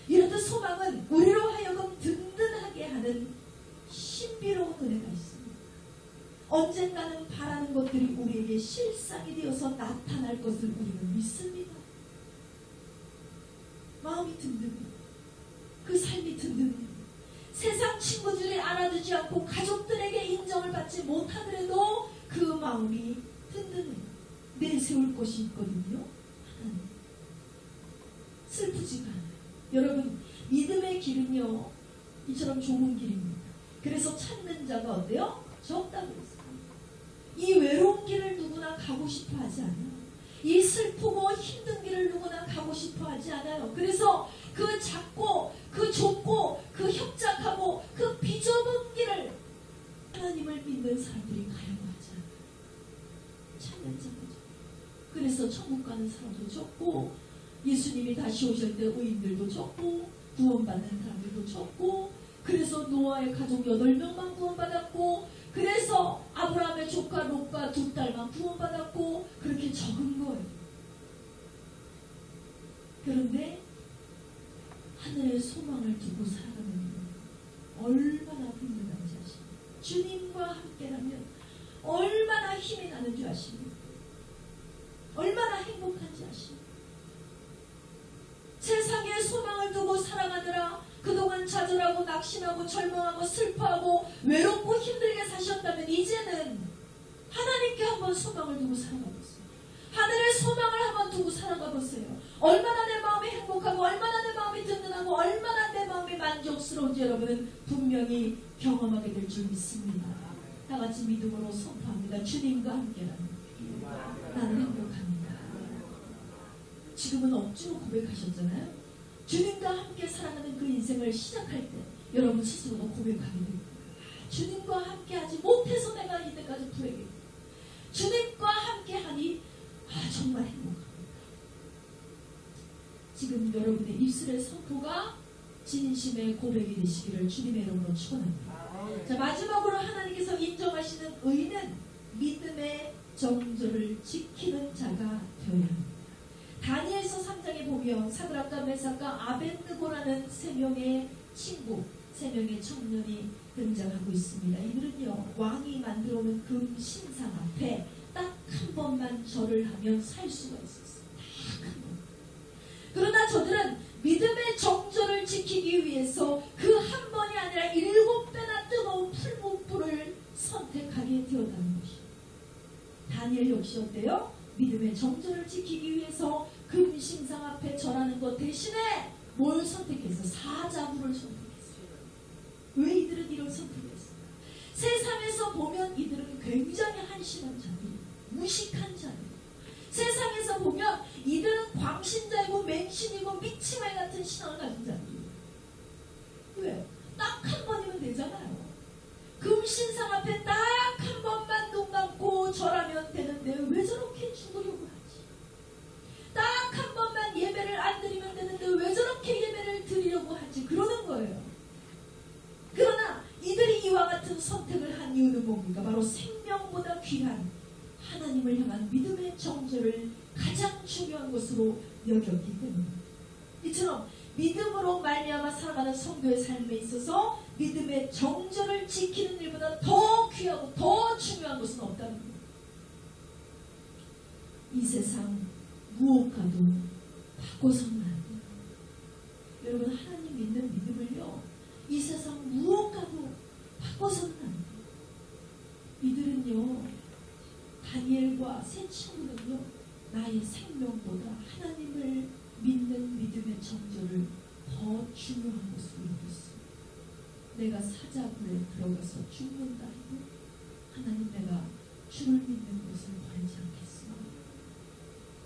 [SPEAKER 1] 이렇듯 소망은 우리로 하여금 든든하게 하는 신비로운 은혜가 있습니다. 언젠가는 바라는 것들이 우리에게 실상이 되어서 나타날 것을 우리는 믿습니다. 마음이 든든해요. 그 삶이 든든해요. 세상 친구들이 알아주지 않고 가족들에게 인정을 받지 못하더라도 그 마음이 든든해요. 내세울 것이 있거든요. 하나님. 슬프지가 않아요. 여러분, 믿음의 길은요, 이처럼 좋은 길입니다. 그래서 찾는 자가 어때요? 적다고 했어요. 이 외로운 길을 누구나 가고 싶어 하지 않아요. 이 슬프고 힘든 길을 누구나 가고 싶어 하지 않아요. 그래서 그 작고 그 좁고 그 협착하고 그 비좁은 길을 하나님을 믿는 사람들이 가려고 하지 않아요. 찾는 자가 죠. 그래서 천국 가는 사람도 적고, 예수님이 다시 오실 때 의인들도 적고, 구원받는 사람들도 적고, 그래서 노아의 가족 8명만 구원받았고, 그래서 아브라함의 조카 롯과 2딸만 구원받았고, 그렇게 적은 거예요. 그런데 하늘의 소망을 두고 살아가는 얼마나 힘든지 아십니까? 주님과 함께라면 얼마나 힘이 나는 줄 아십니까? 얼마나 행복한지 아십니까? 세상에 소망을 두고 살아가느라 그동안 좌절하고 낙심하고 절망하고 슬퍼하고 외롭고 힘들게 사셨다면 이제는 하나님께 한번 소망을 두고 살아가 보세요. 하늘의 소망을 한번 두고 살아가 보세요. 얼마나 내 마음이 행복하고 얼마나 내 마음이 든든하고 얼마나 내 마음이 만족스러운지 여러분은 분명히 경험하게 될 줄 믿습니다. 다 같이 믿음으로 선포합니다. 주님과 함께라는 나는 행복합니다. 지금은 억지로 고백하셨잖아요. 주님과 함께 살아가는 그 인생을 시작할 때 여러분 스스로도 고백하게 됩니다. 주님과 함께 하지 못해서 내가 이때까지 불행했다. 주님과 함께 하니 정말 행복합니다. 지금 여러분의 입술의 선포가 진심의 고백이 되시기를 주님의 이름으로 축원합니다. 자, 마지막으로 하나님께서 인정하시는 의인은 믿음의 정절을 지키는 자가 되어야 합니다. 다니엘서 3장에 보면 사드락과 메삭과 아벳느고라는 3명의 친구, 3명의 청년이 등장하고 있습니다. 이들은요, 왕이 만들어놓은 금 신상 앞에 딱 한 번만 절을 하면 살 수가 있었어요. 딱 한 번. 그러나 저들은 믿음의 정절을 지키기 위해서 그 한 번이 아니라 7배나 뜨거운 풀무불을 선택하게 되었다는 것이죠. 다니엘 역시 어때요? 믿음의 정절을 지키기 위해서 금신상 앞에 절하는 것 대신에 뭘 선택해서 사자굴을 선택했어요. 왜 이들은 이런 선택을 했을까? 세상에서 보면 이들은 굉장히 한심한 자들이에요. 무식한 자들이에요. 세상에서 보면 이들은 광신자이고 맹신이고 미치말 같은 신앙을 가진 자들이에요. 왜? 딱 한 번이면 되잖아요. 금신상 앞에 딱 한 번만 눈 감고 절하면 되는데 왜 저렇게 죽으려고 하지? 딱 한 번만 예배를 안 드리면 되는데 왜 저렇게 예배를 드리려고 하지? 그러는 거예요. 그러나 이들이 이와 같은 선택을 한 이유는 뭡니까? 바로 생명보다 귀한 하나님을 향한 믿음의 정절을 가장 중요한 것으로 여겼기 때문입니다. 이처럼 믿음으로 말미암아 살아가는 성도의 삶에 있어서 믿음의 정절을 지키는 일보다 더 귀하고 더 중요한 것은 없다는 겁니다. 이 세상 무엇과도 바꿔서는 안 돼요. 여러분, 하나님 믿는 믿음을요, 이 세상 무엇과도 바꿔서는 안 돼요. 이들은요, 다니엘과 세 친구는요, 나의 생명보다 하나님을 믿는 믿음의 정절을 더 중요한 것으로 여겼습니다. 내가 사자굴에 들어가서 죽는다 해도 하나님, 내가 주를 믿는 것을 버리지 않겠습니다.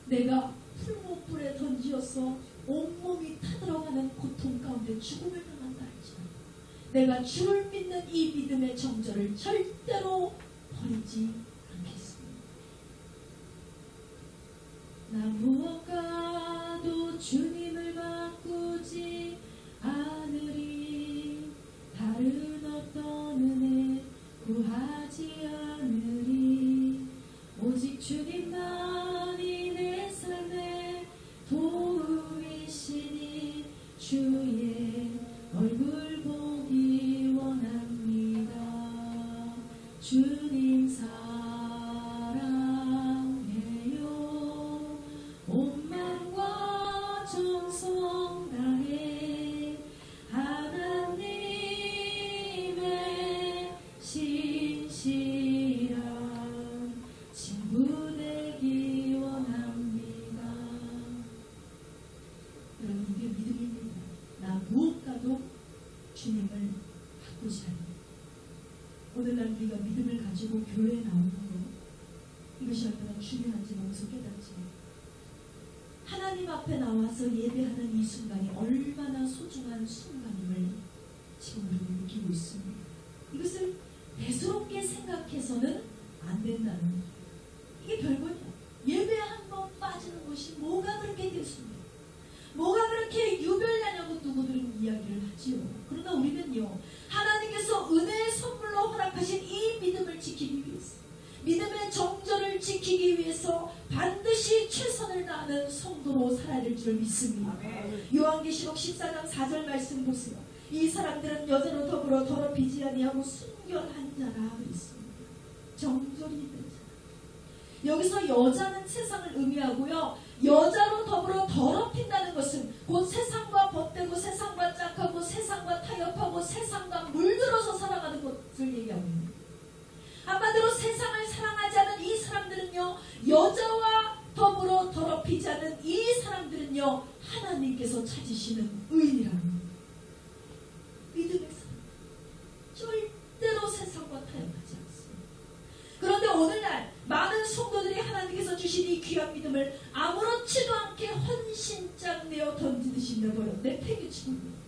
[SPEAKER 1] 내가 풀무불에 던지어서 온몸이 타들어가는 고통 가운데 죽음을 당한다 할지라도 내가 주를 믿는 이 믿음의 정절을 절대로 버리지 않겠습니다. 나 무엇과도 주님을 바꾸지 않으리. 다른 어떤 은혜 구하지 않으리. 오직 주님만이 내 삶의 도움이시니 주의 얼굴 보기 원합니다. 주님 사랑해요. 온 마음과 정성 다해 하나님의 신실한 친구 되기 원합니다. 여러분, 이게 믿음입니다. 나 무엇과도 주님을 바꾸지 않는. 오늘날 우리가 믿음을 가지고 교회에 나오는 것, 이것이 얼마나 중요한지 몸소 깨닫지 하나님 앞에 나와서 예배하는 이 순간이 얼마나 소중한 순간임을 지금 우리는 느끼고 있습니다. 이것을 대수롭게 생각해서는 안 된다는 거예요. 이게 별거냐. 예배 한 번 빠지는 것이 뭐가 그렇게 대수입니까? 뭐가 그렇게 유별나냐고 누구들은 이야기를 하지요. 그러나 우리는요, 하나님께서 은혜의 선물로 허락하신 이 믿음을 지키기 위해서, 믿음의 정절을 지키기 위해서 반드시 최선을 다하는 성도로 살아야 될 줄 믿습니다. 요한계시록 14장 4절 말씀 보세요. 이 사람들은 여자로 더불어 더럽히지 아니하고 순결한 자라 그랬습니다. 정절이 있는 자. 여기서 여자는 세상을 의미하고요, 여자로 더불어 더럽힌다는 것은 곧 세상과 벗되고 세상과 짝하고 세상과 타협하고 세상과 물들어서 살아가는 것을 얘기하고 있는 거예요. 한마디로 세상을 사랑하지 않은 이 사람들은요, 여자와 더불어 더럽히지 않은 이 사람들은요, 하나님께서 찾으시는 의인이라는 겁니다. 믿음의 사람, 절대로 세상과 타협하지 않습니다. 그런데 오늘날 많은 성도들이 하나님께서 주신 이 귀한 믿음을 아무렇지도 않게 헌신짝 내어 던지듯이 내팽개치고 있습니다.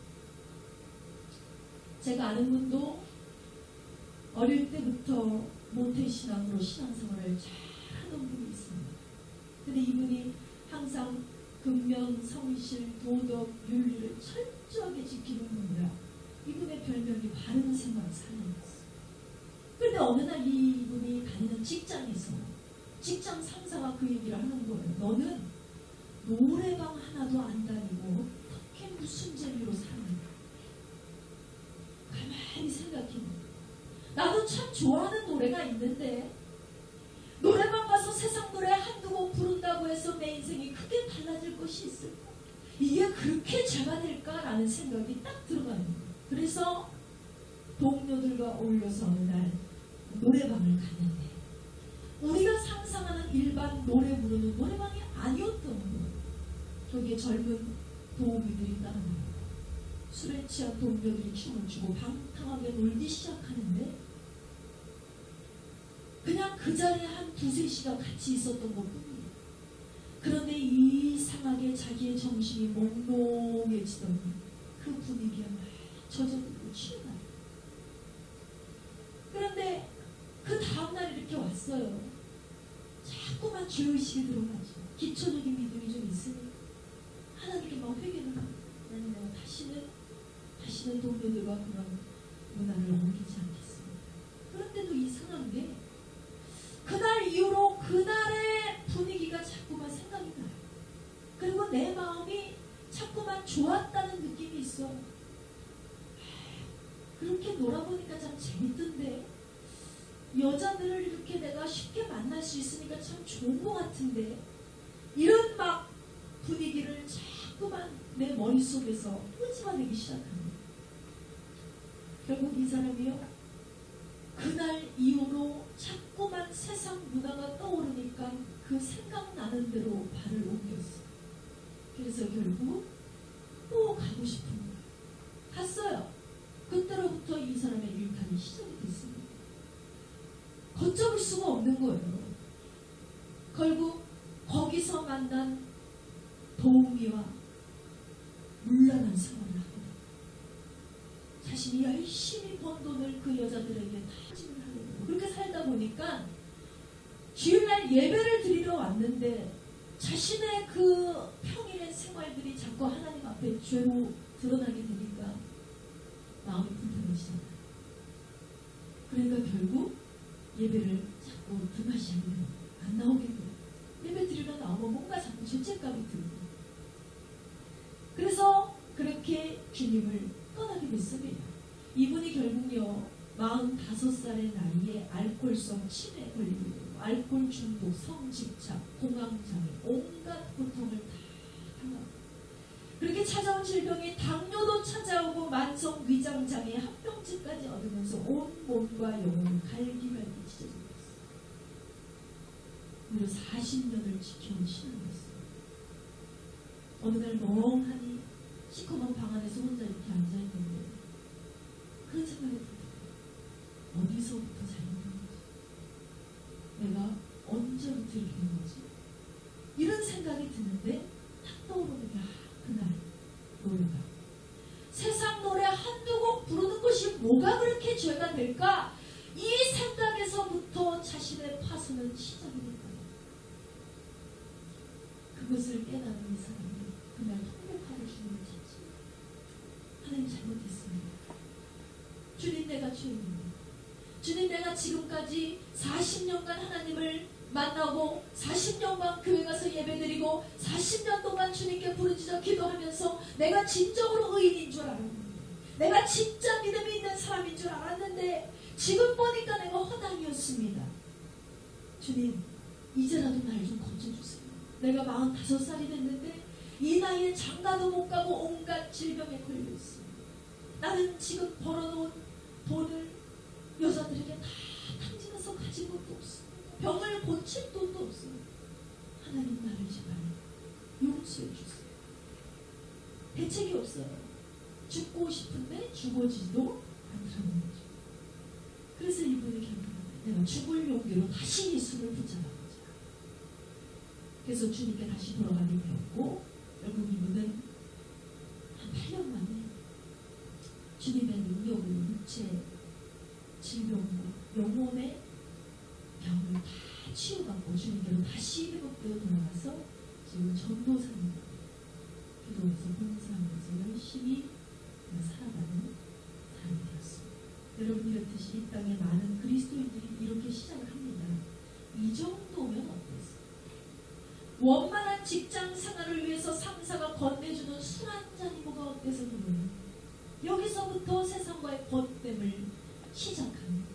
[SPEAKER 1] 제가 아는 분도 어릴 때부터 모태신앙으로 신앙생활을 잘하던 분이 있습니다. 근데 이분이 항상 근면, 성실, 도덕, 윤리를 철저하게 지키는 분이라 이분의 별명이 바른 생활 사람이었어요. 그런데 어느 날 이분이 다니는 직장에서 직장 상사가 그 얘기를 하는 거예요. 너는 노래방 하나도 안 다니고 어떻게 무슨 재미로 사는가? 가만히 생각해보면 나도 참 좋아하는 노래가 있는데 노래방 가서 세상 노래 한두 곡 부른다고 해서 내 인생이 크게 달라질 것이 있을까? 이게 그렇게 죄가 될까라는 생각이 딱 들어가는 거예요. 그래서 동료들과 어울려서 어느 날 노래방을 갔는데 우리가 상상하는 일반 노래 부르는 노래방이 아니었던 거예요. 거기에 젊은 도우미들이 따라나오고 술에 취한 동료들이 춤을 추고 방탕하게 놀기 시작하는데 그냥 그 자리에 한 두세 시간 같이 있었던 것뿐이에요. 그런데 이상하게 자기의 정신이 몽롱해지더니 그 분위기가 막 젖어들고 취해나요. 그런데 그 다음날 이렇게 왔어요. 자꾸만 죄의식이 들어가죠. 기초적인 믿음이 좀 있으니 하나님께 막 회개를 하고 나는 내가 다시는 동료들과 그런 문화를 옮기지 않겠습니다. 그런데도 이상한 게 그날 이후로 그날의 분위기가 자꾸만 생각이 나요. 그리고 내 마음이 자꾸만 좋았다는 느낌이 있어. 그렇게 놀아보니까 참 재밌던데 여자들을 이렇게 내가 쉽게 만날 수 있으니까 참 좋은 것 같은데 이런 막 분위기를 자꾸만 내 머릿속에서 끄집어내기 시작합니다. 결국 이 사람이요, 그날 이후로 자꾸만 세상 문화가 떠오르니까 그 생각나는 대로 발을 옮겼어요. 그래서 결국 또 가고 싶은 거예요. 갔어요. 그때로부터 이 사람의 일탈이 시작이 됐습니다. 걷잡을 수가 없는 거예요. 결국 거기서 만난 도우미와 물란한 생활을 하고 자신이 열심히 번 돈을 그 여자들에게 다 지불하려고 그렇게 살다 보니까 주일날 예배를 드리러 왔는데 자신의 그 평일의 생활들이 자꾸 하나님 앞에 죄로 드러나게 되니까 마음이 불편해지잖아요. 그러니까 결국 예배를 자꾸 등하시 하면 안 나오게 돼요. 예배 드리러 나오면 뭔가 자꾸 죄책감이 들고 그래서 그렇게 주님을 떠나게 됐습니다. 이분이 결국요 45살의 나이에 알코올성 치매에 걸리게 되고 알코올 중독, 성집착, 공황장애 온갖 고통을 다 당하고 그렇게 찾아온 질병이 당뇨도 찾아오고 만성 위장장애 합병증까지 얻으면서 온 몸과 영혼을 갈기갈기 찢어졌어요. 무려 40년을 지켜온 신앙이었어요. 어느 날 멍하니 시커먼 방 안에서 혼자 이렇게 앉아있는데 그런 생각이 들어요. 어디서부터 잘못된 거지? 내가 언제부터 이렇게 된 거지? 이런 생각이 드는데 탁 떠오르는 게 그날 노래가 세상 노래 한두 곡 부르는 것이 뭐가 그렇게 죄가 될까? 이 생각에서부터 자신의 파손은 시작이 될까요? 그것을 깨달은 이 사람이 그날 통곡하는 주님을 찾지. 하나님 잘못했습니다. 주님 내가 죄인입니다. 주님 내가 지금까지 40년간 하나님을 만나고 40년간 교회 가서 예배드리고 40년 동안 주님께 부르짖어 기도하면서 내가 진정으로 의인인 줄 알았는데 내가 진짜 믿음이 있는 사람인 줄 알았는데 지금 보니까 내가 허당이었습니다. 주님 이제라도 날 좀 건져주세요. 내가 45살이 됐는데 이 나이에 장가도 못 가고 온갖 질병에 걸려있어요. 나는 지금 벌어놓은 돈을 여자들에게 다 탕진해서 가진 것도 없습니다. 병을 고칠 돈도 없습니다. 하나님 나를 제발 용서해 주세요. 대책이 없어요. 죽고 싶은데 죽어지지도 않더라는 거죠. 그래서 이분이 결국은 내가 죽을 용기로 다시 예수를 붙잡아보자. 그래서 주님께 다시 돌아가게 되었고 결국 이분은 한 8년 만에 주님의 능력으로 육체 질병과 영혼의 병을 다 치유받고 주님께로 다시 회복되어 돌아가서 지금 전도사입니다. 기도해서 봉사하면서 열심히 살아가는 사람이 되었습니다. 여러분 이렇듯이 이 땅에 많은 그리스도인들이 이렇게 시작을 합니다. 이 정도면 어땠어요? 원만한 직장 생활을 위해서 상사가 건네주는 술 한 잔이 뭐가 어때서 그래요? 여기서부터 세상과의 벗됨을 시작합니다.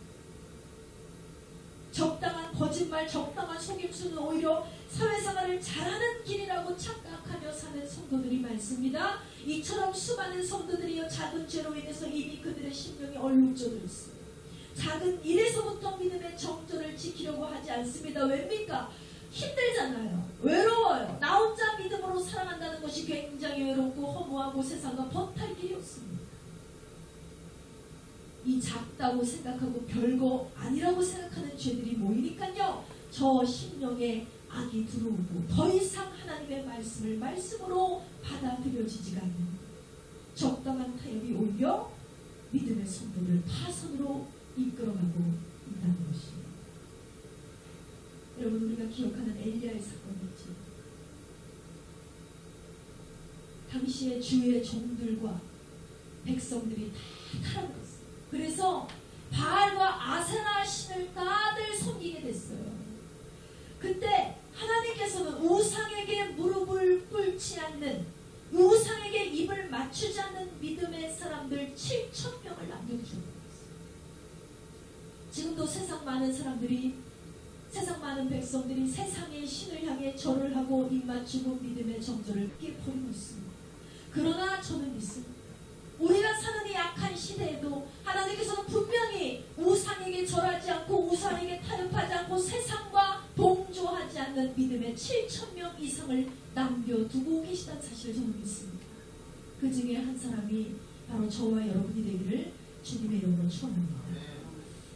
[SPEAKER 1] 적당한 거짓말, 적당한 속임수는 오히려 사회생활을 잘하는 길이라고 착각하며 사는 성도들이 많습니다. 이처럼 수많은 성도들이요 작은 죄로 인해서 이미 그들의 심령이 얼룩져져 있어요. 작은 일에서부터 믿음의 정절을 지키려고 하지 않습니다. 왜입니까? 힘들잖아요. 외로워요. 나 혼자 믿음으로 살아간다는 것이 굉장히 외롭고 허무하고 세상과 벗할 길이 없습니다. 이 작다고 생각하고 별거 아니라고 생각하는 죄들이 모이니까요. 저 심령에 악이 들어오고 더 이상 하나님의 말씀을 말씀으로 받아들여지지가 않는 적당한 타협이 오히려 믿음의 성도를 파선으로 이끌어가고 있다는 것입니다. 여러분 우리가 기억하는 엘리야의 사건이 있죠. 당시에 주의 종들과 백성들이 다 타락했어요. 그래서 바알과 아세라 신을 다들 섬기게 됐어요. 그때 하나님께서는 우상에게 무릎을 꿇지 않는, 우상에게 입을 맞추지 않는 믿음의 사람들 7,000명을 남겨주셨어요. 지금도 세상 많은 사람들이, 세상 많은 백성들이 세상의 신을 향해 절을 하고 입 맞추고 믿음의 정절을 깨버리고 있습니다. 그러나 저는 믿습니다. 우리가 사는 이 악한 시대에도 하나님께서는 분명히 우상에게 절하지 않고 우상에게 타협하지 않고 세상과 동조하지 않는 믿음의 7,000명 이상을 남겨두고 계시다는 사실을 저는 믿습니다. 그 중에 한 사람이 바로 저와 여러분이 되기를 주님의 이름으로 축원합니다.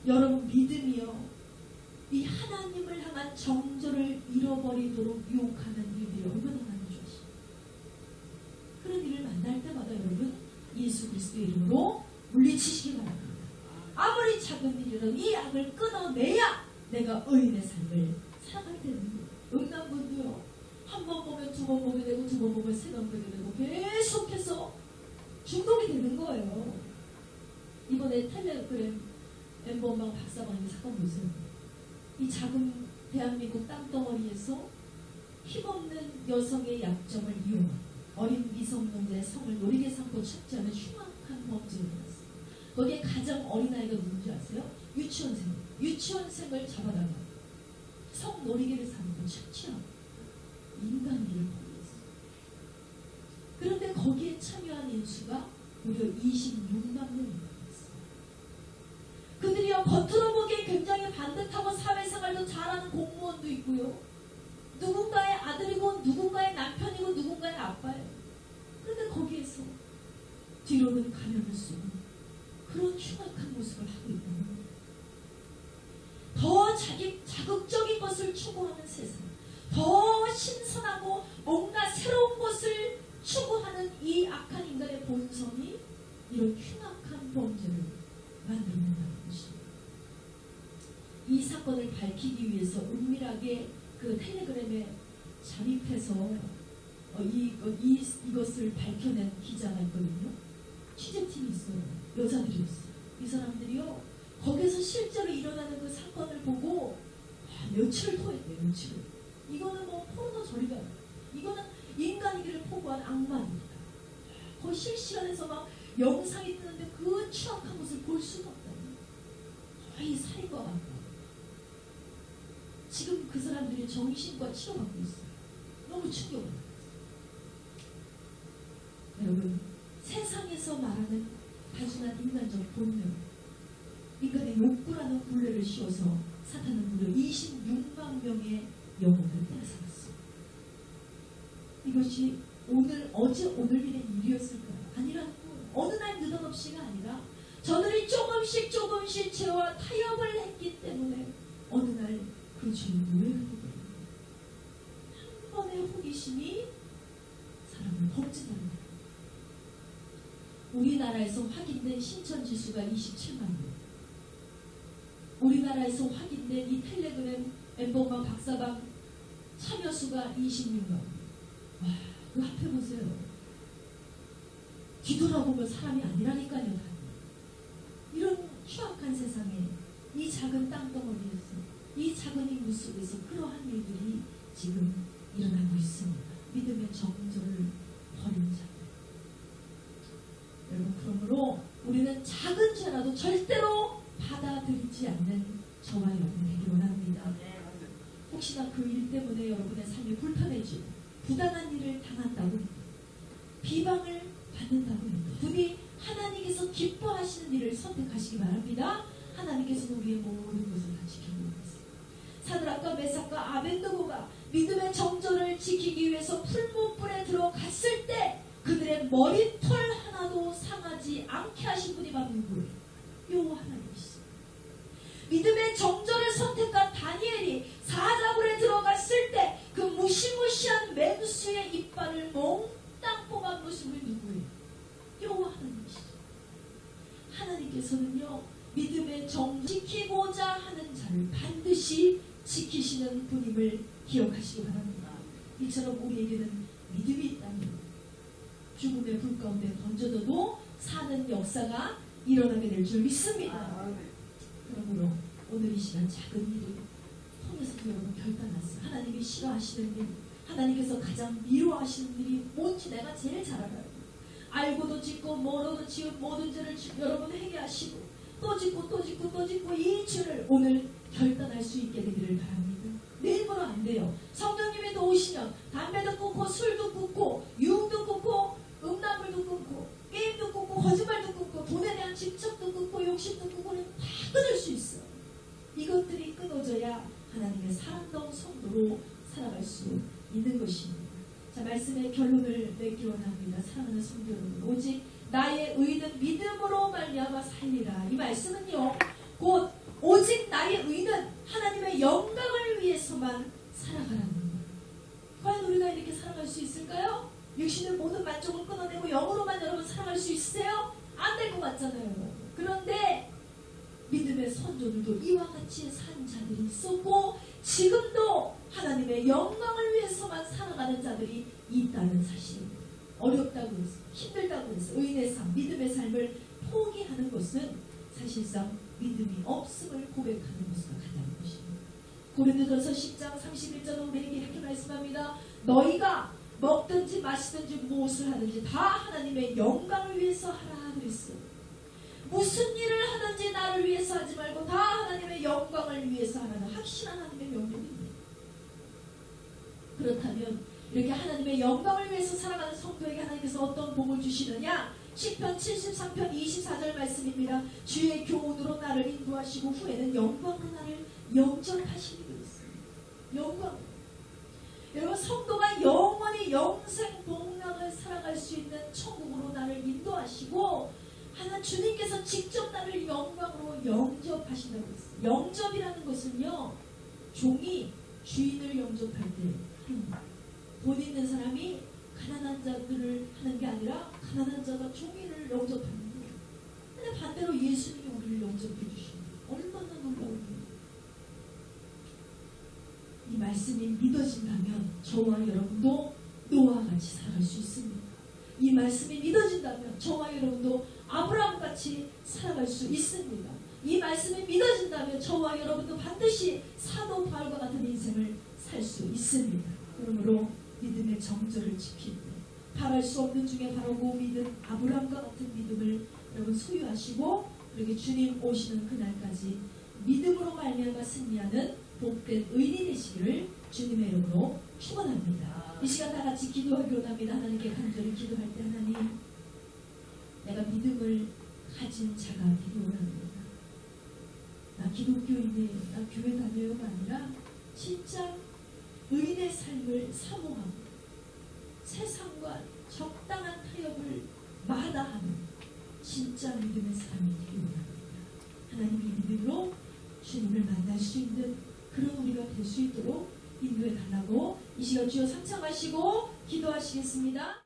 [SPEAKER 1] 여러분 믿음이요, 이 하나님을 향한 정절을 잃어버리도록 유혹하는 일들이 얼마나 많은지 아십니까? 그런 일을 만날 때마다 여러분 예수 그리스도의 이름으로 물리치시기 바랍니다. 아무리 작은 일이라도 이 악을 끊어내야 내가 의인의 삶을 살아갈 때는 음란분도요, 한 번 보면 두 번 보게 되고 두 번 보면 세 번 보게 되고 계속해서 중독이 되는 거예요. 이번에 텔레그램 엠버방 박사방의 사건 보세요. 이 작은 대한민국 땅덩어리에서 힘없는 여성의 약점을 이용하고 어린 미성년자의 성을 노리게 삼고 착취하는 흉악한 범죄를 일어났어요. 거기에 가장 어린아이가 누군지 아세요? 유치원생을 잡아다가 성 놀이개를 삼고 착취하고 인간미를 범했어요. 그런데 거기에 참여한 인수가 무려 26만 명입니다. 그들이요 겉으로 보기에 굉장히 반듯하고 사회생활도 잘하는 공무원도 있고요, 누군가의 아들이고 누군가의 남편이고 누군가의 아빠예요. 그런데 거기에서 뒤로는 가면을 쓰고 그런 흉악한 모습을 하고 있다는 거예요. 더 자극적인 것을 추구하는 세상, 더 신선하고 뭔가 새로운 것을 사건을 밝히기 위해서 은밀하게 그 텔레그램에 잠입해서 이것을 밝혀낸 기자가 있거든요. 취재팀이 있어요. 여자들이었어요. 이 사람들이요, 거기서 실제로 일어나는 그 사건을 보고 며칠을 토했대요. 며칠을. 이거는 뭐 포르노 저리가, 이거는 인간이기를 포고한 악마입니다. 거의 실시간에서 막 영상이 뜨는데 그 추악한 것을 볼 수가 없다. 거의 살인과 같고. 지금 그 사람들이 정신과 치료받고 있어요. 너무 충격을 받았어요. 여러분, 세상에서 말하는 단순한 인간적 본능, 인간의 욕구라는 굴레를 씌워서 사탄은 무려 26만 명의 영혼을 빼앗아갔어요. 이것이 오늘, 어제, 오늘 일의 일이었을까요? 아니라고. 어느 날 느닷없이가 아니라 저들이 조금씩 죄와 타협을 했기 때문에 어느 날 그 죄의 노예가 되거든요. 한 번의 호기심이 사람을 범죄하는 거예요. 우리나라에서 확인된 신천지수가 27만 명. 우리나라에서 확인된 이 텔레그램 엠버방 박사방 참여수가 26만 명. 와, 그 앞에 보세요. 뒤돌아보면 사람이 아니라니까요. 이런 추악한 세상에 이 작은 땅덩어리에서, 이 작은 인구 속에서 그러한 일들이 지금 일어나고 있습니다. 믿음의 정절을 버린 자들. 여러분, 그러므로 우리는 작은 죄라도 절대로 받아들이지 않는 저와 여러분 되기를 원합니다. 혹시나 그 일 때문에 여러분의 삶이 불편해지고 부당한 일을 당한다고 해도, 비방을 받는다고 해도 부디 하나님께서 기뻐하시는 일을 선택하시기 바랍니다. 하나님께서는 우리의 모든 것을 다 지켜보고 있습니다. 사드락과 메삭과 아벤느고가 믿음의 정절을 지키기 위해서 풀무불에 들어갔을 때 그들의 머리털 하나도 상하지 않게 하신 분이 바로 누구예요? 여호와 하나님이시죠. 믿음의 정절을 선택한 다니엘이 사자굴에 들어갔을 때 그 무시무시한 맹수의 이빨을 몽땅 뽑아 보신 분이 누구예요? 여호와 하나님이시죠. 하나님께서는요, 믿음의 정 지키고자 하는 자를 반드시 지키시는 분임을 기억하시기 바랍니다. 이처럼 우리에게는 믿음이 있다면 죽음의 불 가운데 던져져도 사는 역사가 일어나게 될 줄 믿습니다. 그러므로 오늘 이 시간 작은 일을 통해서도 여러분 결단하세요. 하나님이 싫어하시는 일, 하나님께서 가장 미워하시는 일이 뭔지 내가 제일 잘 알아요. 알고도 짓고 모르고도 지은 모든 죄를 여러분 회개하시고 또 짓고 이 죄를 오늘 결단할 수 있게 되기를 바랍니다. 내일모레 안 돼요. 성령님이 도우시면 담배도 끊고 술도 끊고 유흥도 끊고 음란물도 끊고 게임도 끊고 거짓말도 끊고 돈에 대한 집착도 끊고 욕심도 끊고 다 끊을 수 있어요. 이것들이 끊어져야 하나님의 사랑다운 성도로 살아갈 수 있는 것입니다. 자, 말씀의 결론을 맺기 원합니다. 사랑하는 성도 여러분, 오직 나의 의는 믿음으로 말미암아 살리라. 이 말씀은요, 곧 오직 나의 의는 하나님의 영광을 위해서만 살아가라는 거예요. 과연 우리가 이렇게 살아갈 수 있을까요? 육신의 모든 만족을 끊어내고 영으로만 여러분 살아갈 수 있으세요? 안 될 것 같잖아요. 그런데 믿음의 선조들도 이와 같이 산 자들이 있었고 지금도 하나님의 영광을 위해서만 살아가는 자들이 있다는 사실입니다. 어렵다고 해서, 힘들다고 해서 의인의 삶, 믿음의 삶을 포기하는 것은 사실상 믿음이 없음을 고백하는 것과 같다는 것입니다. 고린도전서 10장 31절은 우리에게 이렇게 말씀합니다. 너희가 먹든지 마시든지 무엇을 하든지 다 하나님의 영광을 위해서 하라 그랬어요. 무슨 일을 하든지 나를 위해서 하지 말고 다 하나님의 영광을 위해서 하라는 확실한 하나님의 명령입니다. 그렇다면 이렇게 하나님의 영광을 위해서 살아가는 성도에게 하나님께서 어떤 복을 주시느냐? 시편 73편 24절 말씀입니다. 주의 교훈으로 나를 인도하시고 후에는 영광으로 나를 영접하시니 그랬습니다. 영광. 여러분, 성도가 영원히 영생 복락을 살아갈 수 있는 천국으로 나를 인도하시고 하나님 주님께서 직접 나를 영광으로 영접하신다고 했어요. 영접이라는 것은요, 종이 주인을 영접할 때 하는 거예요. 돈 있는 사람이 가난한 자들을 하는 게 아니라 가난한 자가 종이를 영접하는 거예요. 근데 반대로 예수님이 우리를 영접해 주시는 거예요. 얼마나 놀라운 일이에요. 말씀이 믿어진다면 저와 여러분도 노아와 같이 살아갈 수 있습니다. 이 말씀이 믿어진다면 저와 여러분도 아브라함같이 살아갈 수 있습니다. 이 말씀이 믿어진다면 저와 여러분도 반드시 사도 바울과 같은 인생을 살 수 있습니다. 그러므로 믿음의 정절을 지킬 때 바랄 수 없는 중에 바로 그 믿음, 아브라함과 같은 믿음을 여러분 소유하시고 그렇게 주님 오시는 그날까지 믿음으로 말미암아 승리하는 복된 의인이 되시기를 주님의 이름으로 축원합니다. 이 시간 다 같이 기도하기로 합니다. 하나님께 간절히 기도할 때 하나님, 내가 믿음을 가진 자가 되기 원합니다. 나 기독교인이, 나 교회 다녀요가 아니라 진짜 의인의 삶을 사모하고 세상과 적당한 타협을 마다하는 진짜 믿음의 사람이 되기 원합니다. 하나님의 믿음으로 주님을 만날 수 있는 그런 우리가 될 수 있도록 인도해 달라고 이 시간 주여 삼창하시고 기도하시겠습니다.